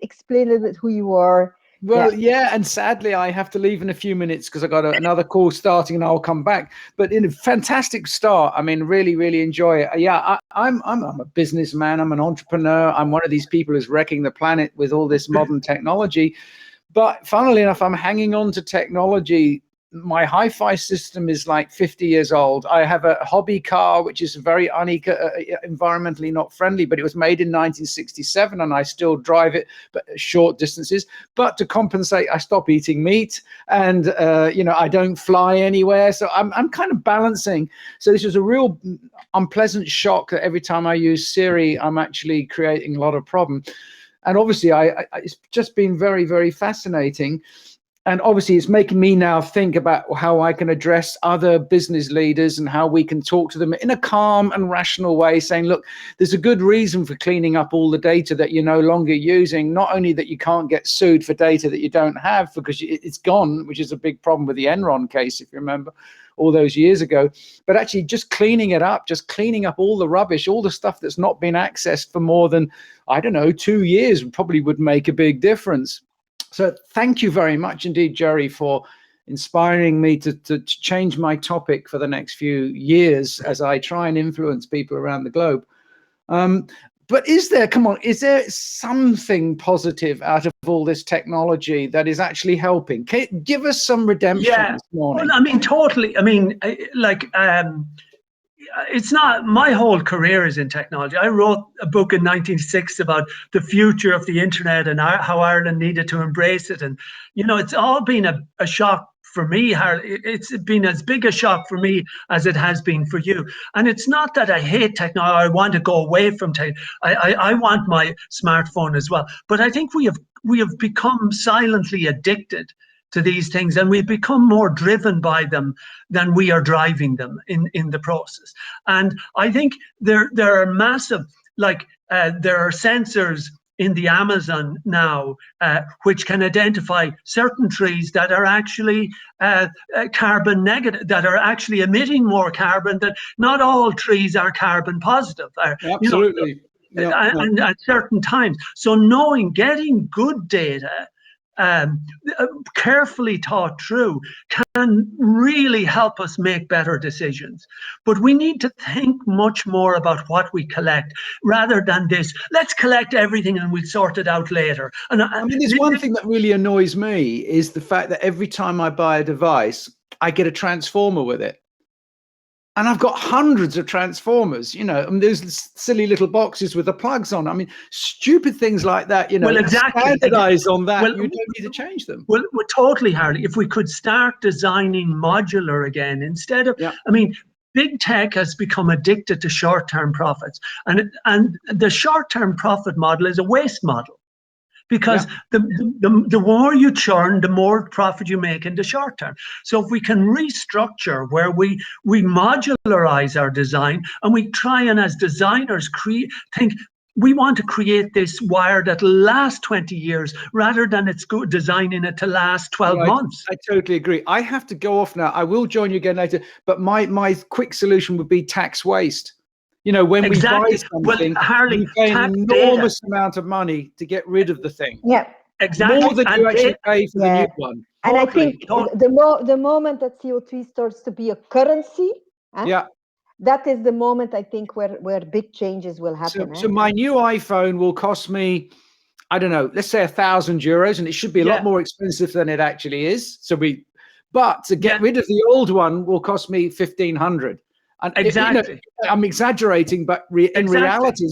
Speaker 1: explain a little bit who you are.
Speaker 7: Well, yeah, and sadly, I have to leave in a few minutes because I got another call starting, and I'll come back. But in a fantastic start, I mean, really, really enjoy it. Yeah, I'm a businessman. I'm an entrepreneur. I'm one of these people who's wrecking the planet with all this modern technology. But funnily enough, I'm hanging on to technology. My hi-fi system is like 50 years old. I have a hobby car, which is very environmentally not friendly, but it was made in 1967 and I still drive it, but short distances. But to compensate, I stop eating meat and, I don't fly anywhere. So I'm kind of balancing. So this was a real unpleasant shock that every time I use Siri, I'm actually creating a lot of problem. And obviously, it's just been very, very fascinating. And obviously, it's making me now think about how I can address other business leaders and how we can talk to them in a calm and rational way, saying, look, there's a good reason for cleaning up all the data that you're no longer using. Not only that you can't get sued for data that you don't have because it's gone, which is a big problem with the Enron case, if you remember, all those years ago, but actually just cleaning it up, just cleaning up all the rubbish, all the stuff that's not been accessed for more than, 2 years probably would make a big difference. So thank you very much indeed, Jerry, for inspiring me to change my topic for the next few years as I try and influence people around the globe. But is there something positive out of all this technology that is actually helping? Give us some redemption this morning.
Speaker 5: Well, I mean, totally. I mean, it's not, my whole career is in technology. I wrote a book in 1996 about the future of the internet and how Ireland needed to embrace it. And, it's all been a shock for me. It's been as big a shock for me as it has been for you. And it's not that I hate technology, I want to go away from tech. I want my smartphone as well. But I think we have become silently addicted to these things, and we've become more driven by them than we are driving them in the process. And I think there are massive, there are sensors in the Amazon now which can identify certain trees that are actually carbon negative, that are actually emitting more carbon. That not all trees are carbon positive.
Speaker 7: Absolutely.
Speaker 5: And at certain times. So getting good data, carefully thought through, can really help us make better decisions. But we need to think much more about what we collect rather than this, let's collect everything and we'll sort it out later. And
Speaker 7: I mean, there's one thing that really annoys me is the fact that every time I buy a device, I get a transformer with it. And I've got hundreds of transformers, and there's silly little boxes with the plugs on. I mean, stupid things like that,
Speaker 5: Well, exactly.
Speaker 7: Standardize on that. You don't need to change them.
Speaker 5: Well, totally, Harley. If we could start designing modular again, instead of, I mean, big tech has become addicted to short-term profits. And the short-term profit model is a waste model. Because the more you churn, the more profit you make in the short term. So if we can restructure where we modularize our design, and we try and, as designers, think we want to create this wire that lasts 20 years rather than designing it to last 12 months.
Speaker 7: I totally agree. I have to go off now. I will join you again later. But my quick solution would be tax waste. When we buy something,
Speaker 5: Harley,
Speaker 7: you pay an enormous amount of money to get rid of the thing.
Speaker 1: Yeah,
Speaker 5: exactly.
Speaker 7: More than you actually pay for the new one.
Speaker 1: And I think the moment that CO2 starts to be a currency, that is the moment, I think, where big changes will happen.
Speaker 7: So my new iPhone will cost me, I don't know, let's say €1,000, and it should be a lot more expensive than it actually is. But to get rid of the old one will cost me $1,500. And
Speaker 5: exactly.
Speaker 7: I'm exaggerating, but in reality,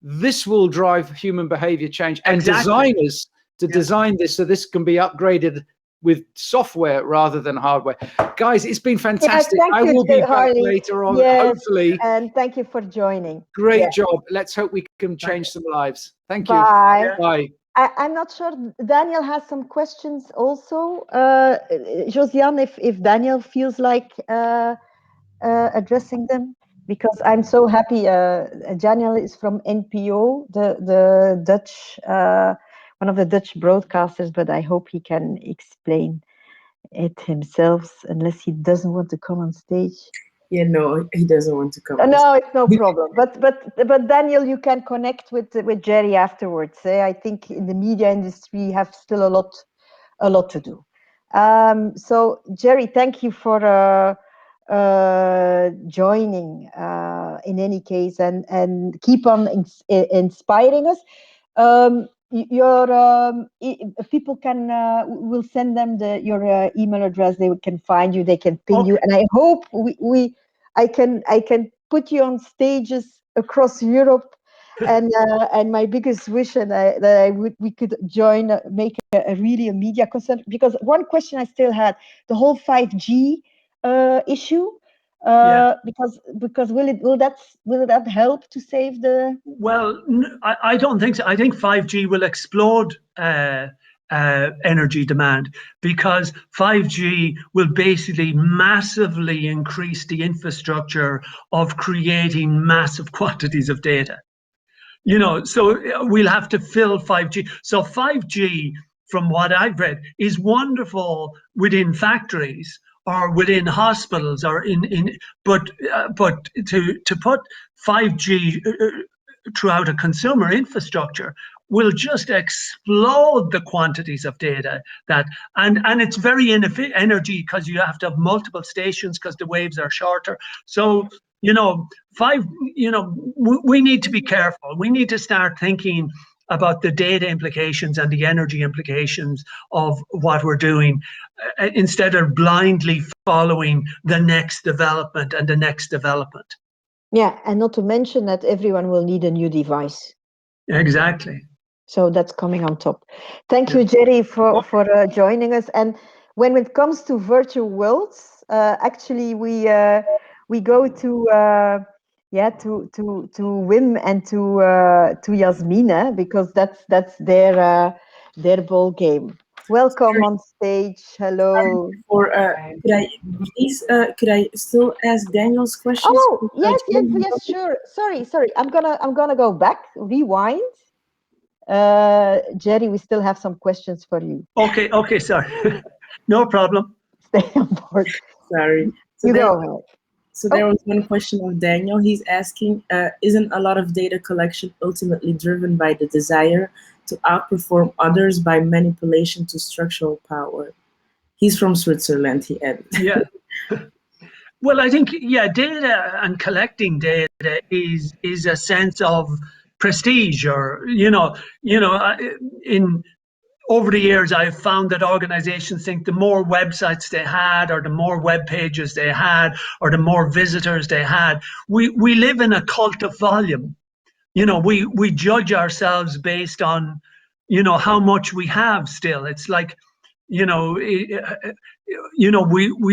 Speaker 7: this will drive human behavior change and designers to design this so this can be upgraded with software rather than hardware. Guys, it's been fantastic. I will be back later on, hopefully.
Speaker 1: And thank you for joining.
Speaker 7: Great job. Let's hope we can change some lives. Thank you.
Speaker 1: Bye.
Speaker 7: Bye.
Speaker 1: I'm not sure. Daniel has some questions also. Josiane, if Daniel feels like addressing them, because I'm so happy. Daniel is from NPO, the Dutch, one of the Dutch broadcasters, but I hope he can explain it himself, unless he doesn't want to come on stage.
Speaker 6: Yeah, no, he doesn't want to come.
Speaker 1: No, it's no problem. But Daniel, you can connect with Jerry afterwards. I think in the media industry, you have still a lot to do. So Jerry, thank you for joining in any case, and keep on inspiring us. People can will send them your email address. They can find you. They can ping you, and I hope I can put you on stages across Europe. And my biggest wish, we could join, make a really a media concern. Because one question I still had, the whole 5G issue. Because will that help to save the?
Speaker 5: Well, I don't think so. I think 5G will explode energy demand, because 5G will basically massively increase the infrastructure of creating massive quantities of data. So we'll have to fill 5G. So 5G, from what I've read, is wonderful within factories or within hospitals, or but to put 5G throughout a consumer infrastructure will just explode the quantities of data and it's very inefficient energy, because you have to have multiple stations because the waves are shorter. So five, we need to be careful. We need to start thinking about the data implications and the energy implications of what we're doing, instead of blindly following the next development and the next development.
Speaker 1: Yeah, and not to mention that everyone will need a new device.
Speaker 5: Exactly.
Speaker 1: So that's coming on top. Thank you, Jerry, for joining us. And when it comes to virtual worlds, actually we go to Wim and to Yasmina, because that's their ball game. Welcome on stage. Hello.
Speaker 6: Or could I still ask Daniel's questions?
Speaker 1: Oh, yes, sure. Sorry. I'm gonna go back, rewind. Jerry, we still have some questions for you.
Speaker 5: Okay, sorry. No problem.
Speaker 1: Stay on board.
Speaker 6: Sorry.
Speaker 1: So go ahead.
Speaker 6: So there was one question of Daniel. He's asking, isn't a lot of data collection ultimately driven by the desire to outperform others by manipulation to structural power? He's from Switzerland, he added.
Speaker 5: Yeah. Well, I think, data and collecting data is a sense of prestige, or in over the years, I've found that organizations think the more websites they had, or the more web pages they had, or the more visitors they had. We live in a cult of volume. We judge ourselves based on, how much we have still. It's like, we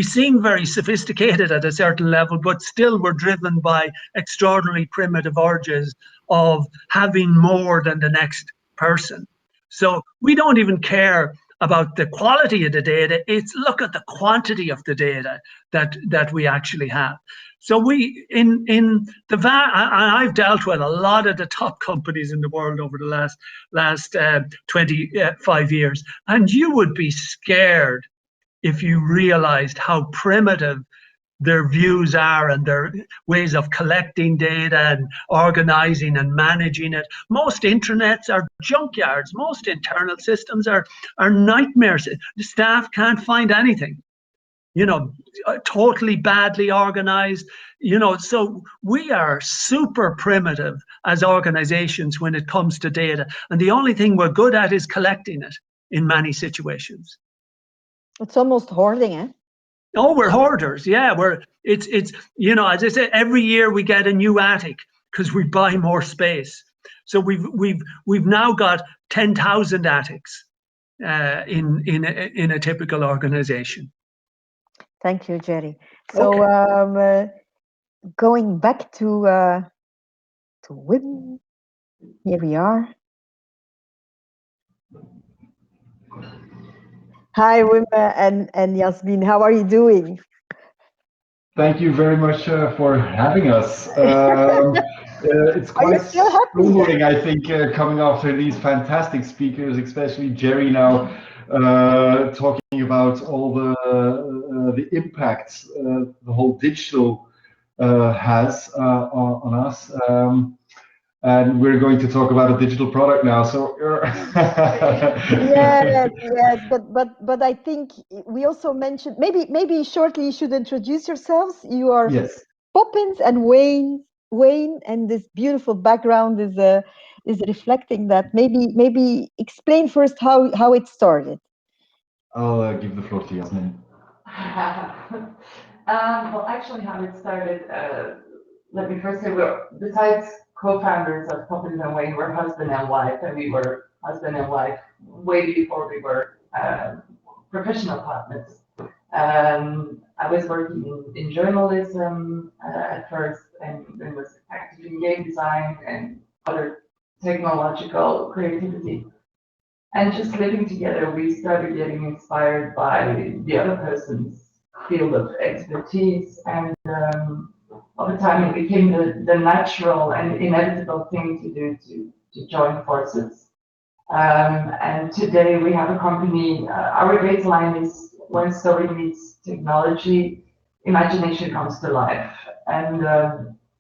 Speaker 5: seem very sophisticated at a certain level, but still we're driven by extraordinarily primitive urges of having more than the next person. So we don't even care about the quality of the data. It's look at the quantity of the data that we actually have. So we I've dealt with a lot of the top companies in the world over the last 25 years, and you would be scared if you realized how primitive their views are and their ways of collecting data and organizing and managing it. Most intranets are junkyards. Most internal systems are nightmares. The staff can't find anything. Totally badly organized. So we are super primitive as organizations when it comes to data, and the only thing we're good at is collecting it in many situations.
Speaker 1: It's almost hoarding, eh?
Speaker 5: Oh, we're hoarders. Yeah, it's as I said, every year we get a new attic because we buy more space. So we've now got 10,000 attics in a typical organization.
Speaker 1: Thank you, Jerry. So going back to Wim, here we are. Hi, Wim and Yasmin. How are you doing?
Speaker 8: Thank you very much for having us. It's quite humbling, I think, coming after these fantastic speakers, especially Jerry now, talking about all the impacts the whole digital has on us. And we're going to talk about a digital product now. So
Speaker 1: yes, but I think we also mentioned, maybe shortly you should introduce yourselves. You are Poppins and Wayne, and this beautiful background is reflecting that. Maybe explain first how it started.
Speaker 8: I'll give the floor to Yasmin.
Speaker 9: Well, actually, how it started. Let me first say, besides co-founders of Poppins and Wayne, we're husband and wife, and we were husband and wife way before we were professional partners. I was working in journalism at first, and then was active in game design and other technological creativity. And just living together, we started getting inspired by the other person's field of expertise, and over time it became the natural and inevitable thing to do to join forces. And today we have a company, our baseline is when story meets technology, imagination comes to life. And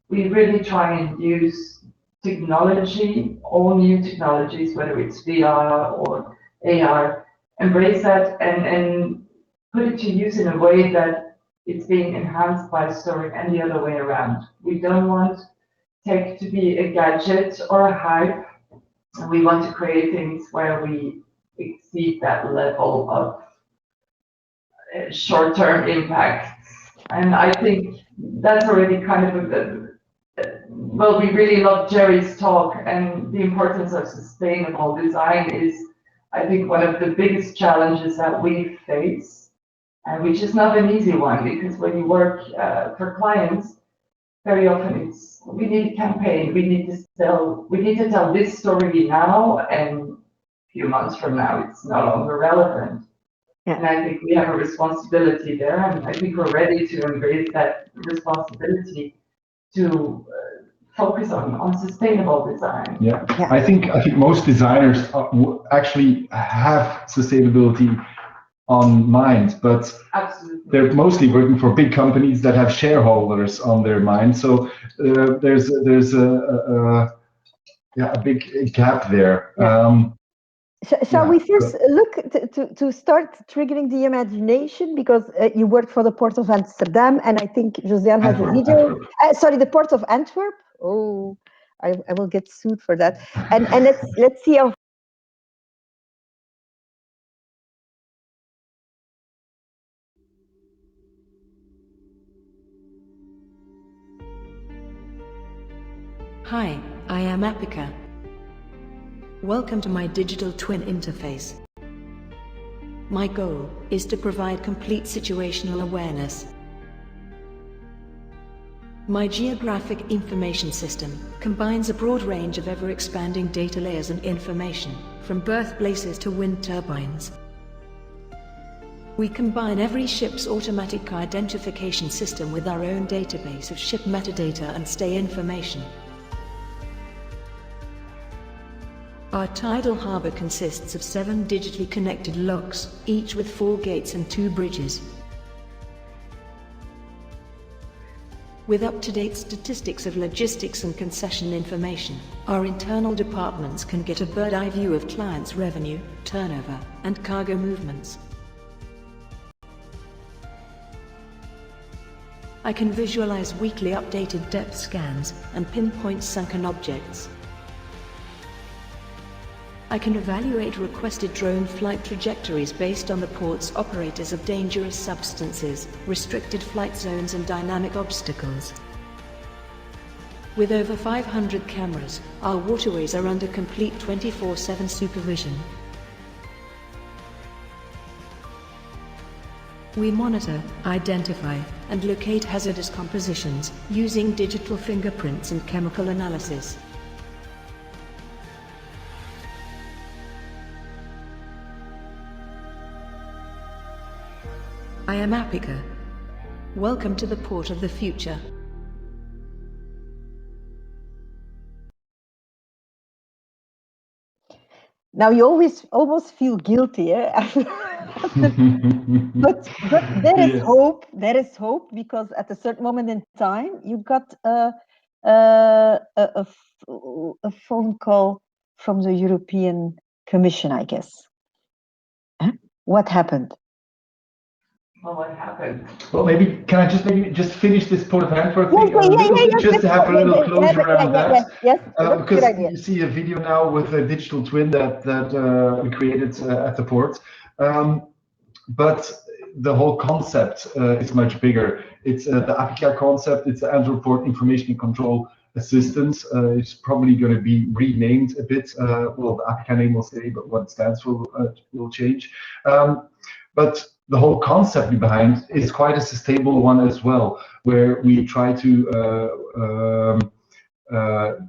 Speaker 9: we really try and use technology, all new technologies, whether it's VR or AR, embrace that and put it to use in a way that it's being enhanced by story and the other way around. We don't want tech to be a gadget or a hype. We want to create things where we exceed that level of short-term impact. And I think that's already kind of well, we really love Jerry's talk, and the importance of sustainable design is, I think, one of the biggest challenges that we face, and which is not an easy one, because when you work for clients, very often it's, we need a campaign, we need to tell this story now, and a few months from now, it's no longer relevant. Yeah. And I think we have a responsibility there, and I think we're ready to embrace that responsibility to focus on sustainable design.
Speaker 8: Yeah. I think most designers actually have sustainability on mind, but absolutely, they're mostly working for big companies that have shareholders on their mind. So there's a big gap there.
Speaker 1: Yeah. Shall we first look to start triggering the imagination, because you work for the Port of Amsterdam, and I think Josiane has a video. Sorry, the Port of Antwerp. Oh, I will get sued for that. And let's see how.
Speaker 10: Hi, I am Apika. Welcome to my digital twin interface. My goal is to provide complete situational awareness. My geographic information system combines a broad range of ever-expanding data layers and information, from birthplaces to wind turbines. We combine every ship's automatic identification system with our own database of ship metadata and stay information. Our tidal harbour consists of 7 digitally connected locks, each with 4 gates and 2 bridges. With up-to-date statistics of logistics and concession information, our internal departments can get a bird's-eye view of clients' revenue, turnover, and cargo movements. I can visualize weekly updated depth scans and pinpoint sunken objects. I can evaluate requested drone flight trajectories based on the port's operators of dangerous substances, restricted flight zones and dynamic obstacles. With over 500 cameras, our waterways are under complete 24/7 supervision. We monitor, identify, and locate hazardous compositions using digital fingerprints and chemical analysis. I am Apika. Welcome to the port of the future.
Speaker 1: Now you almost feel guilty, eh? but there is hope. There is hope, because at a certain moment in time, you got a phone call from the European Commission, I guess. Huh? What happened?
Speaker 9: Well, what happened?
Speaker 8: Well, maybe can I just finish this Port of Antwerp thing just to have a little closure around that?
Speaker 1: Yes,
Speaker 8: because you see a video now with a digital twin that we created at the port, but the whole concept is much bigger. It's the APICA concept. It's the Antwerp Port Information and Control Assistance. It's probably going to be renamed a bit. Well, the APICA name will stay, but what it stands for will change. But the whole concept behind is quite a sustainable one as well, where we try to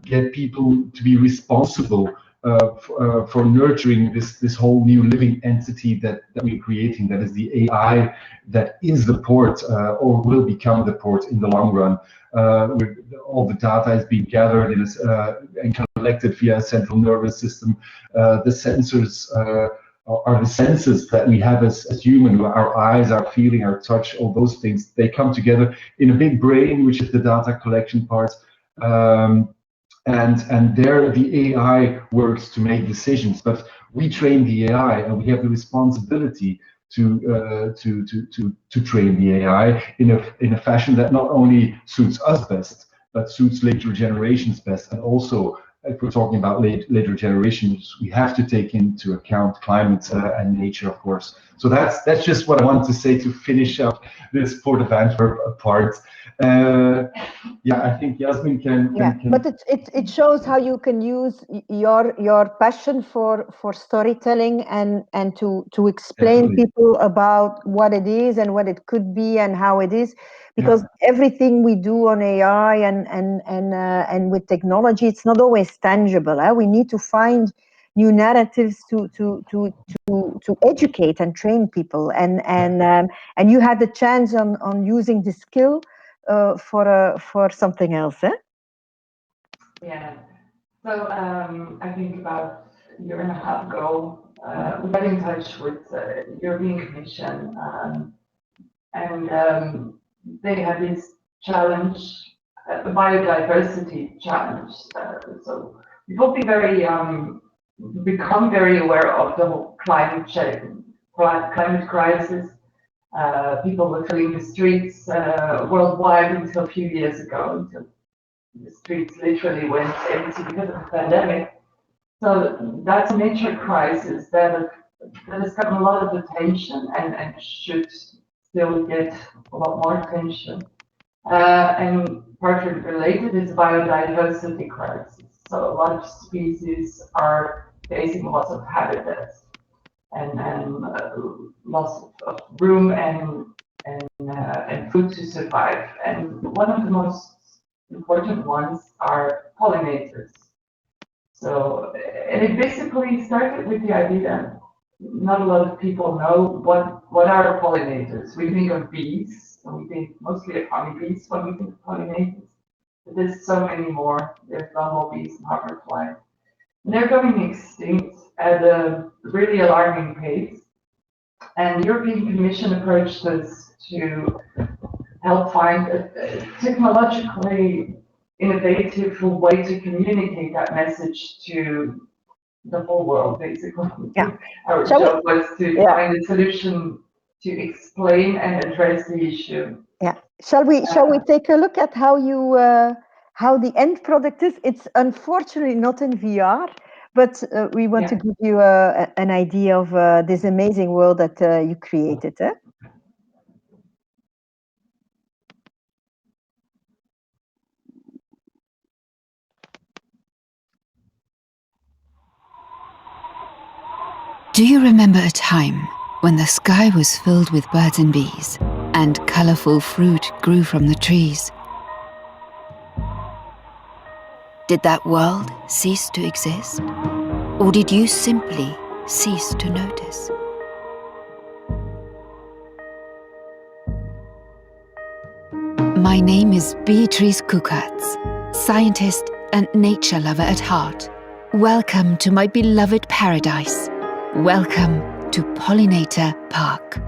Speaker 8: get people to be responsible for nurturing this whole new living entity that we're creating, that is the AI, that is the port, or will become the port in the long run. All the data is being gathered and collected via a central nervous system. The sensors are the senses that we have as human, our eyes, our feeling, our touch, all those things. They come together in a big brain, which is the data collection part. And there the AI works to make decisions, but we train the AI, and we have the responsibility to train the AI in a fashion that not only suits us best, but suits later generations best. And also, if we're talking about later generations, we have to take into account climate and nature, of course. So that's just what I wanted to say to finish up this Port of Antwerp part. Yeah, I think Yasmin can.
Speaker 1: But it shows how you can use your passion for storytelling and to explain people about what it is and what it could be and how it is, because everything we do on AI and with technology, it's not always tangible. We need to find new narratives to educate and train people, and you had the chance on using the skill for something else, eh?
Speaker 9: Yeah. So I think about a year and a half ago, we got in touch with the European Commission, and they had this challenge, a biodiversity challenge. So people become very aware of the whole climate change, climate crisis. People were filling the streets worldwide until a few years ago, until the streets literally went empty because of the pandemic. So that's a nature crisis that has gotten a lot of attention and should still get a lot more attention. And partly related is biodiversity crisis. So a lot of species are facing loss of habitats and loss of room and food to survive. And one of the most important ones are pollinators. So, and it basically started with the idea that not a lot of people know what are pollinators. We think of bees, and we think mostly of honeybees when we think of pollinators. But there's so many more. There's bumblebees and hoverflies. And they're going extinct at a really alarming pace. And the European Commission approached us to help find a technologically innovative way to communicate that message to the whole world, basically.
Speaker 1: Yeah.
Speaker 9: Our job was to find a solution to explain and address the issue.
Speaker 1: Yeah. Shall we take a look at how you how the end product is? It's unfortunately not in VR, but we want to give you an idea of this amazing world that you created. Eh?
Speaker 11: Do you remember a time when the sky was filled with birds and bees, and colourful fruit grew from the trees? Did that world cease to exist? Or did you simply cease to notice? My name is Beatrice Kukatz, scientist and nature lover at heart. Welcome to my beloved paradise. Welcome to Pollinator Park.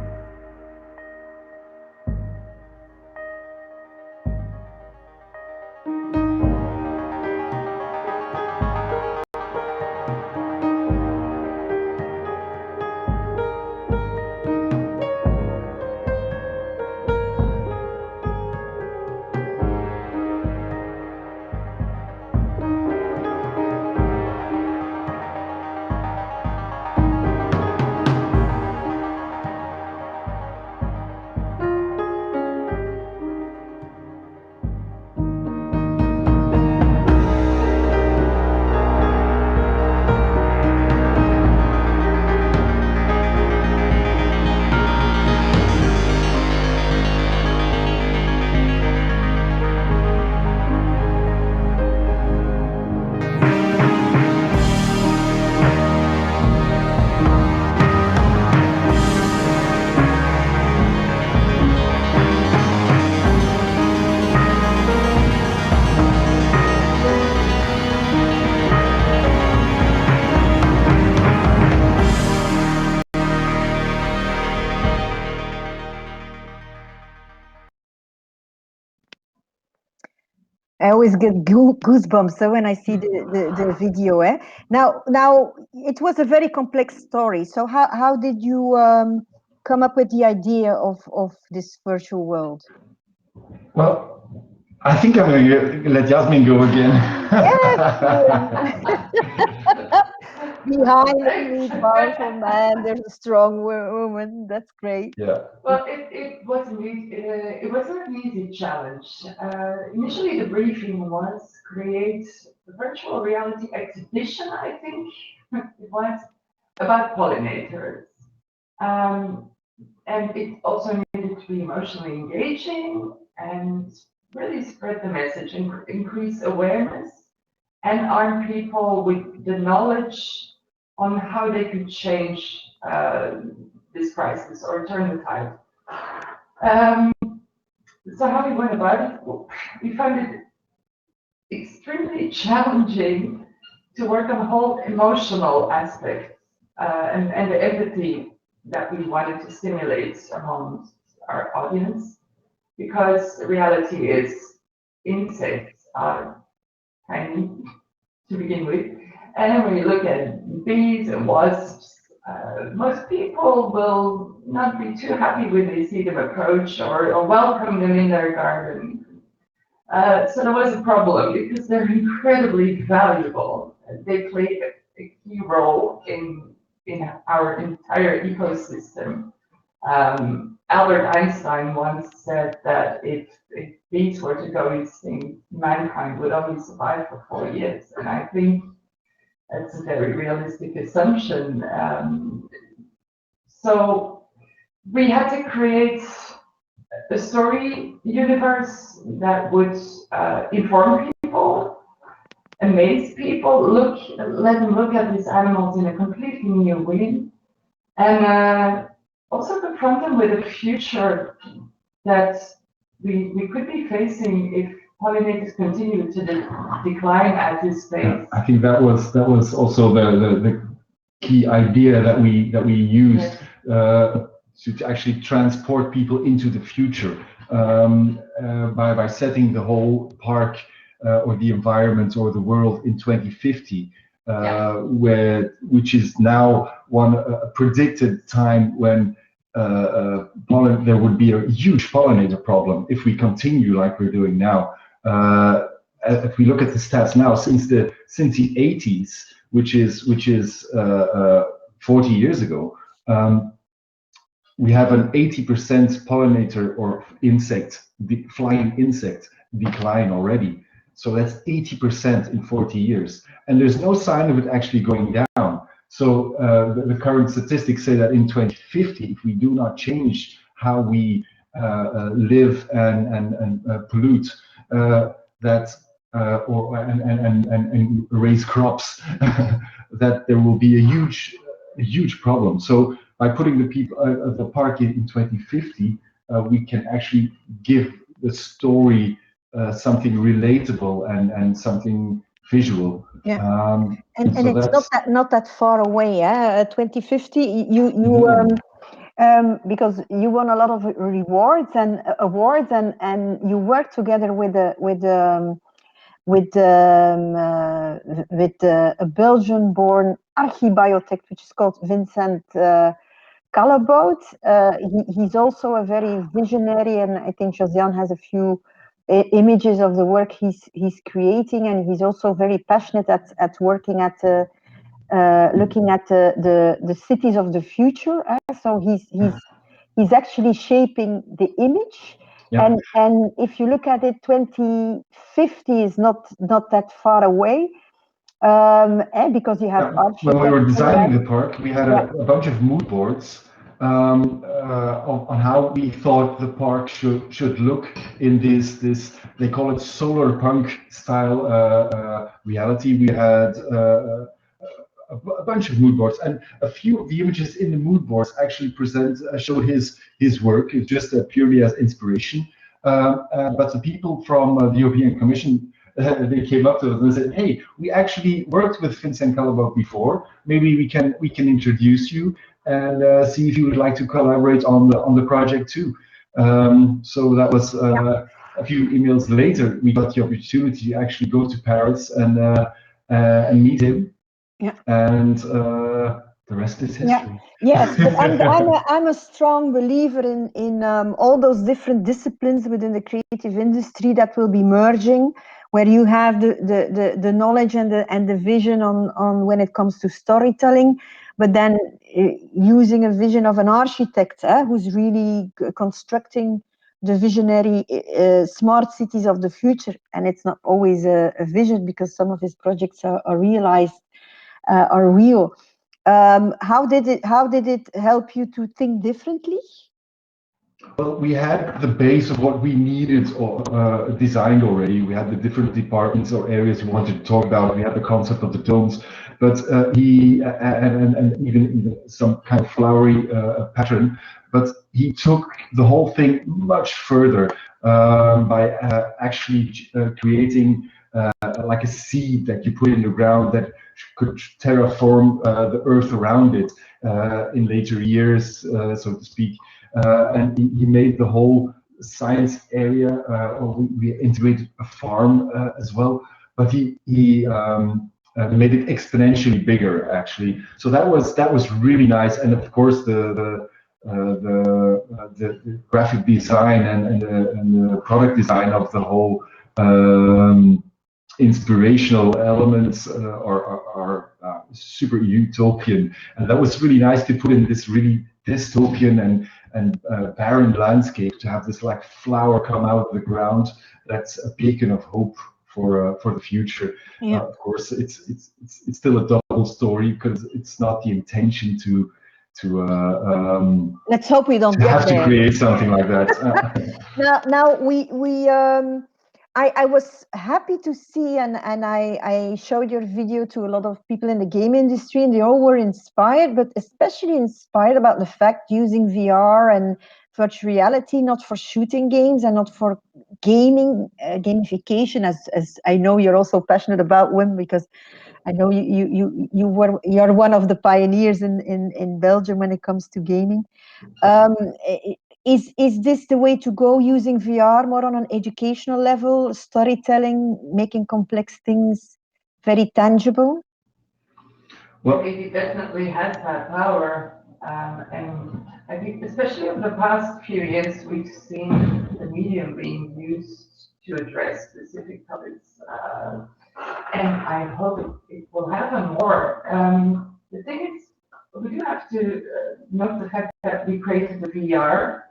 Speaker 1: I always get goosebumps when I see the video. Eh? Now, it was a very complex story. So how did you come up with the idea of this virtual world?
Speaker 8: Well, I think I'm going to let Yasmin go again.
Speaker 1: Yes. Behind every powerful man, there's a strong woman. That's great.
Speaker 8: Yeah.
Speaker 9: Well, it wasn't easy. It wasn't an easy challenge. Initially, the briefing was create a virtual reality exhibition. I think it was about pollinators, and it also needed to be emotionally engaging and really spread the message and increase awareness and arm people with the knowledge on how they could change this crisis or turn the tide. So how we went about it, we found it extremely challenging to work on the whole emotional aspect and the empathy that we wanted to stimulate among our audience, because reality is insects are tiny to begin with. And when you look at bees and wasps, most people will not be too happy when they see them approach or welcome them in their garden. So there was a problem because they're incredibly valuable. They play a key role in our entire ecosystem. Albert Einstein once said that if bees were to go extinct, mankind would only survive for 4 years. And I think that's a very realistic assumption. So we had to create a story universe that would inform people, amaze people, let them look at these animals in a completely new way, and also confront them with a future that we could be facing if pollinators continue to decline at this pace.
Speaker 8: I think that was also the key idea that we used to actually transport people into the future by setting the whole park or the environment or the world in 2050, which is now a predicted time when there would be a huge pollinator problem if we continue like we're doing now. If we look at the stats now, since the 80s, which is 40 years ago, we have an 80% pollinator or flying insect decline already. So that's 80% in 40 years. And there's no sign of it actually going down. So the current statistics say that in 2050, if we do not change how we live and pollute, and raise crops, that there will be a huge problem. So by putting the park in 2050, we can actually give the story something relatable and something visual.
Speaker 1: Yeah. And so it's not that far away. 2050. Because you won a lot of rewards and awards, and you work together with a Belgian-born archibiotech, which is called Vincent Calabout. He's also a very visionary, and I think Josiane has a few images of the work he's creating, and he's also very passionate at working at looking at the cities of the future. So he's actually shaping the image. Yeah. And if you look at it, 2050 is not that far away. Because you have
Speaker 8: when we were designing the park, we had a bunch of mood boards on how we thought the park should look in this they call it solar punk style reality. We had a bunch of mood boards, and a few of the images in the mood boards actually show his work just purely as inspiration. But the people from the European Commission, they came up to us and said, "Hey, we actually worked with Vincent Calabout before. Maybe we can introduce you and see if you would like to collaborate on the project too." So that was a few emails later. We got the opportunity to actually go to Paris and meet him. Yeah. And the rest is history.
Speaker 1: Yes, but I'm a strong believer in all those different disciplines within the creative industry that will be merging, where you have the knowledge and the vision on when it comes to storytelling, but then using a vision of an architect who's really constructing the visionary smart cities of the future. And it's not always a vision, because some of his projects are realized, are real. How did it help you to think differently?
Speaker 8: Well, we had the base of what we needed designed already. We had the different departments or areas we wanted to talk about. We had the concept of the domes, but he and even some kind of flowery pattern. But he took the whole thing much further by actually creating like a seed that you put in the ground that could terraform the earth around it in later years, so to speak. And he made the whole science area. We integrated a farm as well, but he made it exponentially bigger, actually. So that was really nice. And of course, the graphic design and the product design of the whole inspirational elements are super utopian, and that was really nice to put in this really dystopian and barren landscape, to have this like flower come out of the ground. That's a beacon of hope for the future.
Speaker 1: Yeah.
Speaker 8: Of course, it's still a double story, because it's not the intention to
Speaker 1: let's hope we don't
Speaker 8: have
Speaker 1: get
Speaker 8: to create something like that.
Speaker 1: Now I was happy to see, and I showed your video to a lot of people in the game industry, and they all were inspired, but especially inspired about the fact using VR and virtual reality, not for shooting games and not for gaming, gamification, as I know you're also passionate about, Wim, because I know you're one of the pioneers in Belgium when it comes to gaming. Is this the way to go, using VR more on an educational level, storytelling, making complex things very tangible?
Speaker 9: Well, it definitely has that power, and I think especially over the past few years, we've seen the medium being used to address specific topics, and I hope it will happen more. The thing is, we do have to note the fact that we created the VR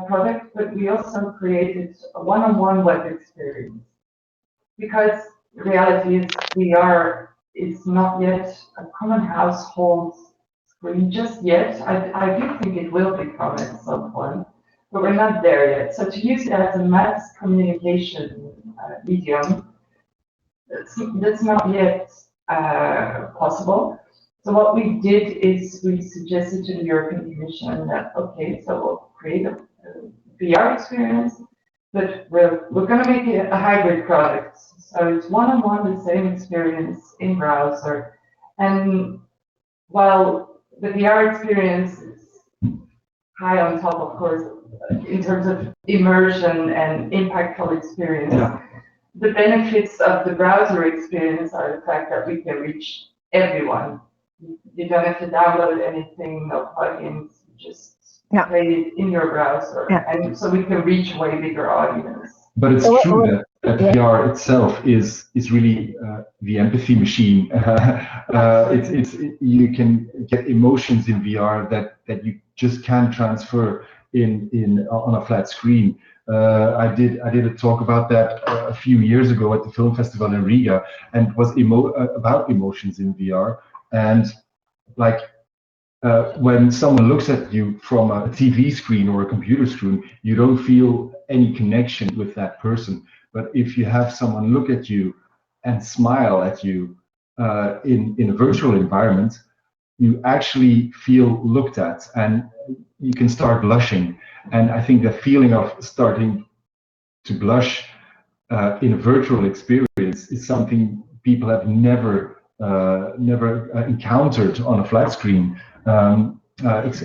Speaker 9: product, but we also created a one-on-one web experience, because the reality is VR is not yet a common household screen just yet. I do think it will become at some point, but we're not there yet. So to use it as a mass communication medium, that's not yet possible. So what we did is we suggested to the European Commission that, okay, so we'll create a VR experience, but we're going to make it a hybrid product. So it's one-on-one, the same experience in browser. And while the VR experience is high on top, of course, in terms of immersion and impactful experience, the benefits of the browser experience are the fact that we can reach everyone. You don't have to download anything, no plugins, just play it in your browser. And so we can reach a way bigger audience.
Speaker 8: But it's true that VR itself is really the empathy machine. You can get emotions in VR that you just can't transfer on a flat screen. I did a talk about that a few years ago at the film festival in Riga, and it was about emotions in VR. And like when someone looks at you from a TV screen or a computer screen, you don't feel any connection with that person. But if you have someone look at you and smile at you in a virtual environment, you actually feel looked at, and you can start blushing. And I think the feeling of starting to blush in a virtual experience is something people have never encountered on a flat screen,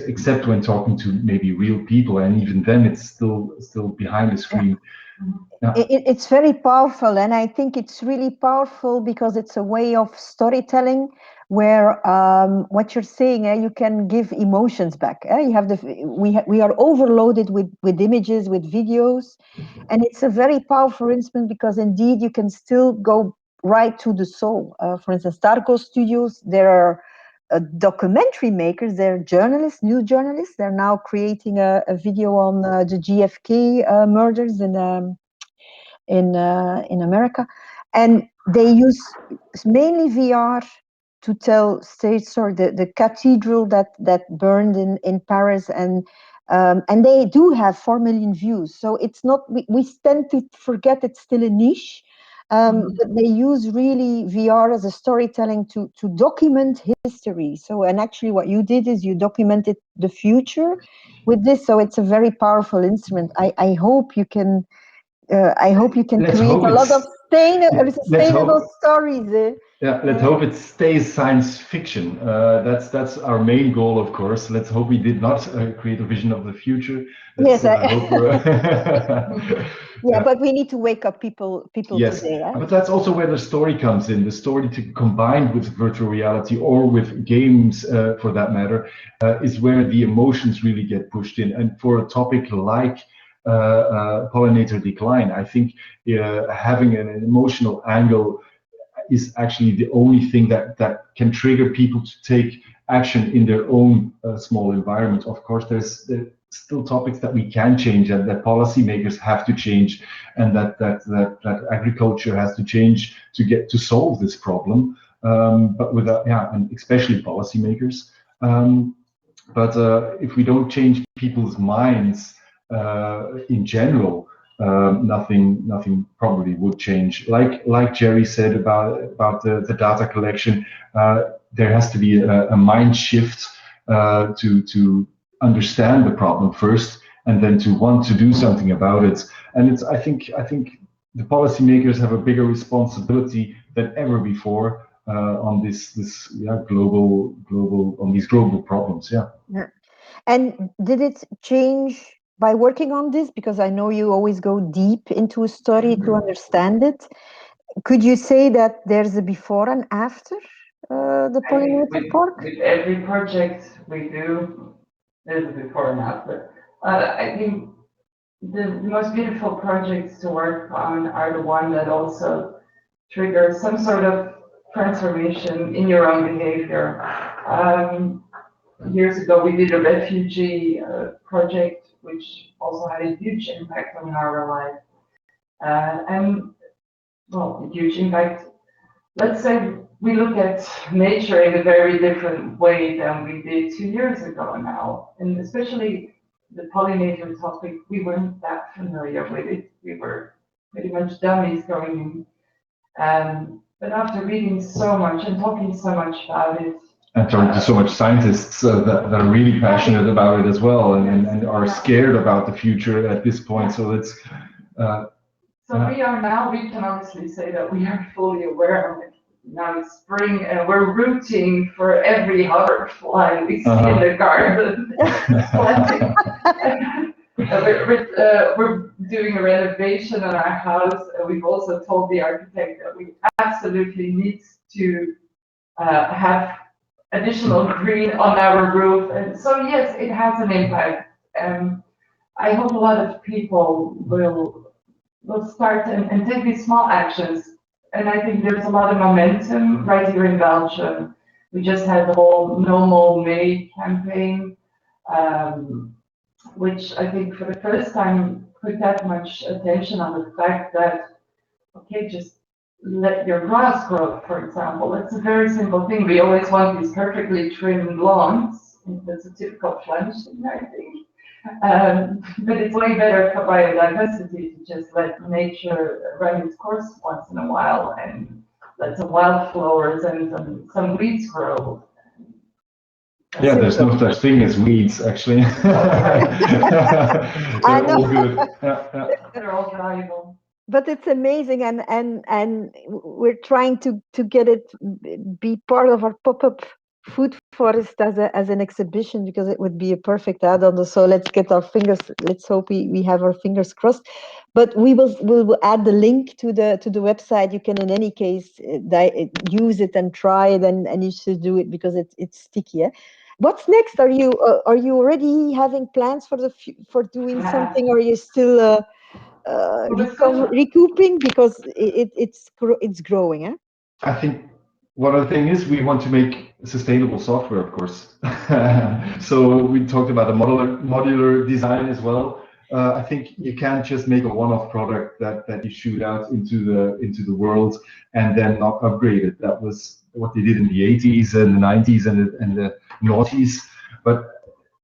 Speaker 8: except when talking to maybe real people, and even then it's still behind the screen.
Speaker 1: It's very powerful, and I think it's really powerful because it's a way of storytelling where what you're saying, you can give emotions back. You have we are overloaded with images, with videos, and it's a very powerful instrument because indeed you can still go right to the soul. For instance, Tarko Studios, there are documentary makers, they're journalists, new journalists. They're now creating a video on the JFK murders in America, and they use mainly VR to tell the cathedral that burned in Paris, and they do have 4 million views. So it's not, we tend to forget it's still a niche. But they use really VR as a storytelling to document history. So, and actually what you did is you documented the future with this. So it's a very powerful instrument. I hope you can
Speaker 8: Let's
Speaker 1: create
Speaker 8: hope
Speaker 1: a lot of sustainable
Speaker 8: hope.
Speaker 1: stories.
Speaker 8: Yeah, let's hope it stays science fiction. That's our main goal, of course. Let's hope we did not create a vision of the future.
Speaker 1: Yes,
Speaker 8: Hope
Speaker 1: yeah, but we need to wake up people
Speaker 8: yes,
Speaker 1: today.
Speaker 8: but that's also where the story comes in. The story to combine with virtual reality or with games, for that matter, is where the emotions really get pushed in. And for a topic like pollinator decline, I think having an emotional angle is actually the only thing that can trigger people to take action in their own small environment. Of course, there's still topics that we can change and that policymakers have to change, and that agriculture has to change to solve this problem. But without, and especially policymakers. But if we don't change people's minds in general, nothing probably would change. Like Jerry said about the data collection, there has to be a mind shift to understand the problem first, and then to want to do something about it. And I think the policymakers have a bigger responsibility than ever before on this global on these global problems. Yeah.
Speaker 1: And did it change by working on this? Because I know you always go deep into a story to understand it. Could you say that there's a before and after the pollinator park?
Speaker 9: With every project we do, there's a before and after. I think the most beautiful projects to work on are the ones that also trigger some sort of transformation in your own behavior. Years ago, we did a refugee project, which also had a huge impact on our life. And, well, a huge impact. Let's say we look at nature in a very different way than we did 2 years ago now. And especially the pollinator topic, we weren't that familiar with it. We were pretty much dummies going in. But after reading so much and talking so much about it,
Speaker 8: and talking to so much scientists that are really passionate about it as well, and are scared about the future at this point. So it's
Speaker 9: so we can honestly say that we are fully aware of it. Now it's spring and we're rooting for every hoverfly we see in the garden. We're doing a renovation on our house. We've also told the architect that we absolutely need to have additional green on our roof. And so yes, it has an impact. I hope a lot of people will start and take these small actions. And I think there's a lot of momentum right here in Belgium. We just had the whole No Mow May campaign, which I think for the first time put that much attention on the fact that, okay, just let your grass grow, for example. It's a very simple thing. We always want these perfectly trimmed lawns. That's a typical Flemish thing, I think. But it's way better for biodiversity to just let nature run its course once in a while and let some wildflowers and some weeds grow.
Speaker 8: Yeah, there's no such thing as weeds, actually. They're all good.
Speaker 9: They're all valuable.
Speaker 1: But it's amazing, and we're trying to get it be part of our pop-up food forest as an exhibition, because it would be a perfect add-on. So let's hope we have our fingers crossed. But we'll add the link to the website. You can in any case use it and try it, and you should do it because it's sticky. Yeah? What's next? Are you already having plans for doing something, or are you still recouping because it's growing? Eh?
Speaker 8: I think one other thing is we want to make sustainable software, of course. So we talked about the modular design as well. I think you can't just make a one-off product that you shoot out into the world and then not upgrade it. That was what they did in the 80s and the 90s and the noughties. But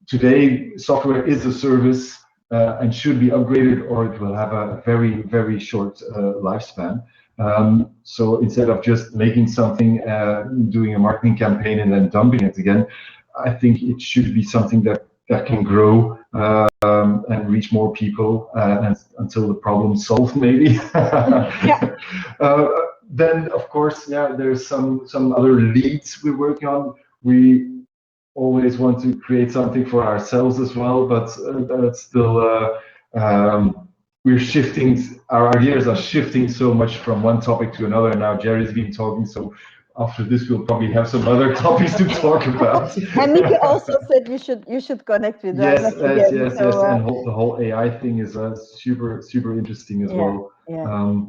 Speaker 8: today, software is a service and should be upgraded, or it will have a very, very short lifespan. So instead of just making something, doing a marketing campaign and then dumping it again, I think it should be something that can grow and reach more people until the problem's solved, maybe. Then, of course, yeah, there's some other leads we're working on. We always want to create something for ourselves as well, but that's still we're shifting. Our ideas are shifting so much from one topic to another. And now Jerry's been talking, so after this we'll probably have some other topics to talk about.
Speaker 1: And Mickey also said you should connect with
Speaker 8: yes,
Speaker 1: us
Speaker 8: yes,
Speaker 1: again.
Speaker 8: yes,
Speaker 1: So,
Speaker 8: yes, and the whole AI thing is super interesting as well.
Speaker 1: Yeah.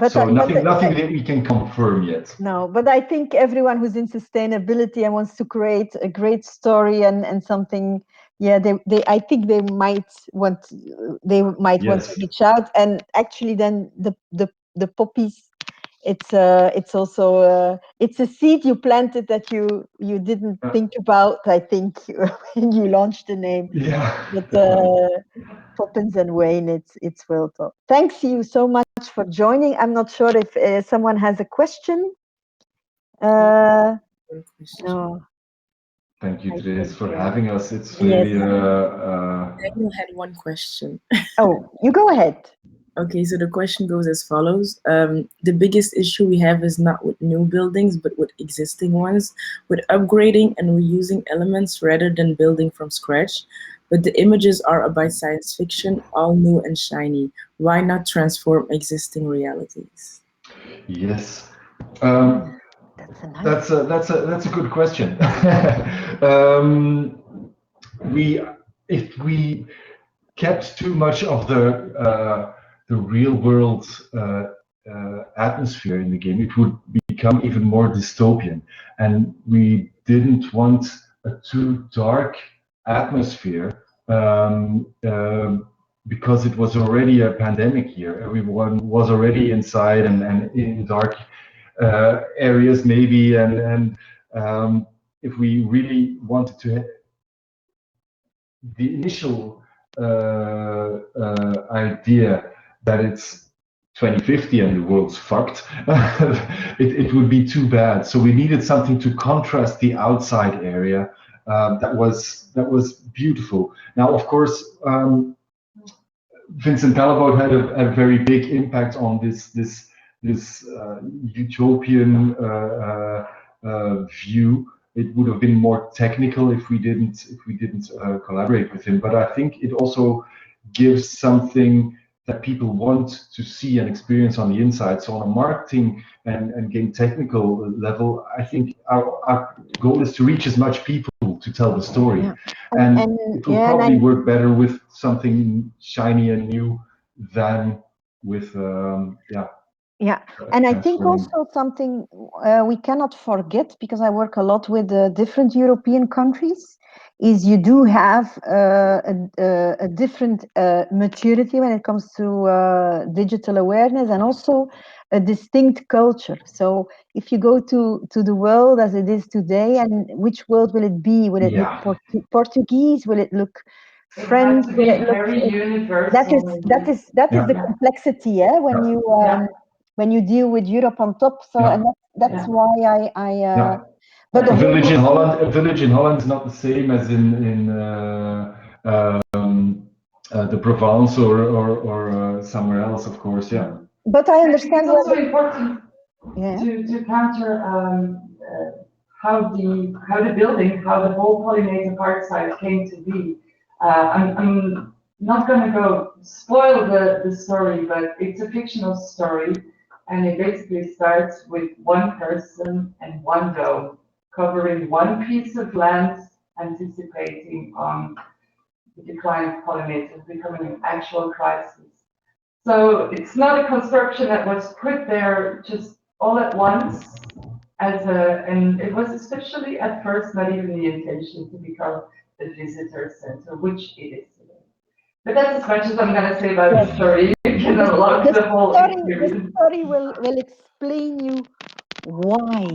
Speaker 8: So nothing that we can confirm yet.
Speaker 1: No, but I think everyone who's in sustainability and wants to create a great story and something, yeah, I think they might want to reach out. And actually, then the poppies, it's also it's a seed you planted that you didn't think about, I think, when you launched the name.
Speaker 8: Yeah.
Speaker 1: But Poppins and Wayne, it's well thought. Thanks you so much for joining. I'm not sure if someone has a question. No.
Speaker 8: Thank you, Trees, for having us. It's really.
Speaker 6: Daniel had one question.
Speaker 1: Oh, you go ahead.
Speaker 6: Okay, so the question goes as follows. The biggest issue we have is not with new buildings, but with existing ones, with upgrading and reusing elements rather than building from scratch. But the images are about science fiction, all new and shiny. Why not transform existing realities?
Speaker 8: Yes. That's a good question. If we kept too much of the real world atmosphere in the game, it would become even more dystopian. And we didn't want a too dark atmosphere because it was already a pandemic year. Everyone was already inside and in dark areas, maybe. And if we really wanted to, the initial idea that it's 2050 and the world's fucked, it would be too bad. So we needed something to contrast the outside area that was beautiful. Now, of course, Vincent Talabot had a very big impact on this utopian view. It would have been more technical if we didn't collaborate with him. But I think it also gives something that people want to see and experience on the inside. So on a marketing and game technical level, I think our goal is to reach as much people to tell the story. Yeah. And it will probably work better with something shiny and new than with
Speaker 1: Yeah, and I think also something we cannot forget, because I work a lot with different European countries, is you do have a different maturity when it comes to digital awareness, and also a distinct culture. So if you go to the world as it is today, and which world will it be? Will it look Portuguese? Will it look French? Will it look
Speaker 9: very universal?
Speaker 1: That is the complexity, yeah, when you deal with Europe on top. So and that's why I
Speaker 8: but a village in Holland is not the same as in the Provence or somewhere else, of course. Yeah.
Speaker 1: But I understand.
Speaker 9: It's also important to counter how the building, how the whole pollinator park site came to be. I'm not going to go spoil the story, but it's a fictional story, and it basically starts with one person and one dome covering one piece of land, anticipating on the decline of pollinators becoming an actual crisis. So it's not a construction that was put there just all at once, and it was especially at first not even the intention to become a visitor center, which it is today. But that's as much as I'm going to say about the story. You can unlock the whole experience.
Speaker 1: The story will explain you why.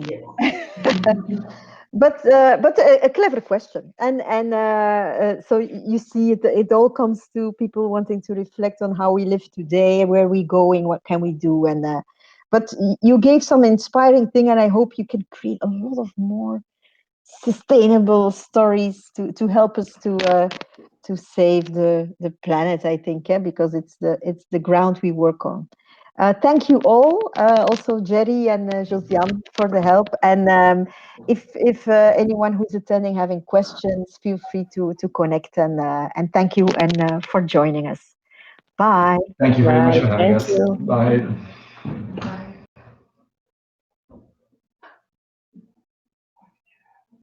Speaker 1: But a clever question, and so you see it all comes to people wanting to reflect on how we live today, where we going, what can we do, and but you gave some inspiring thing, and I hope you can create a lot of more sustainable stories to help us to save the planet, I think, because it's the ground we work on. Thank you all, also Jerry and Josiane for the help. And if anyone who's attending having questions, feel free to connect, and thank you and for joining us. Bye.
Speaker 8: Thank you very much for having
Speaker 6: Thank
Speaker 8: us.
Speaker 6: you.
Speaker 8: Bye.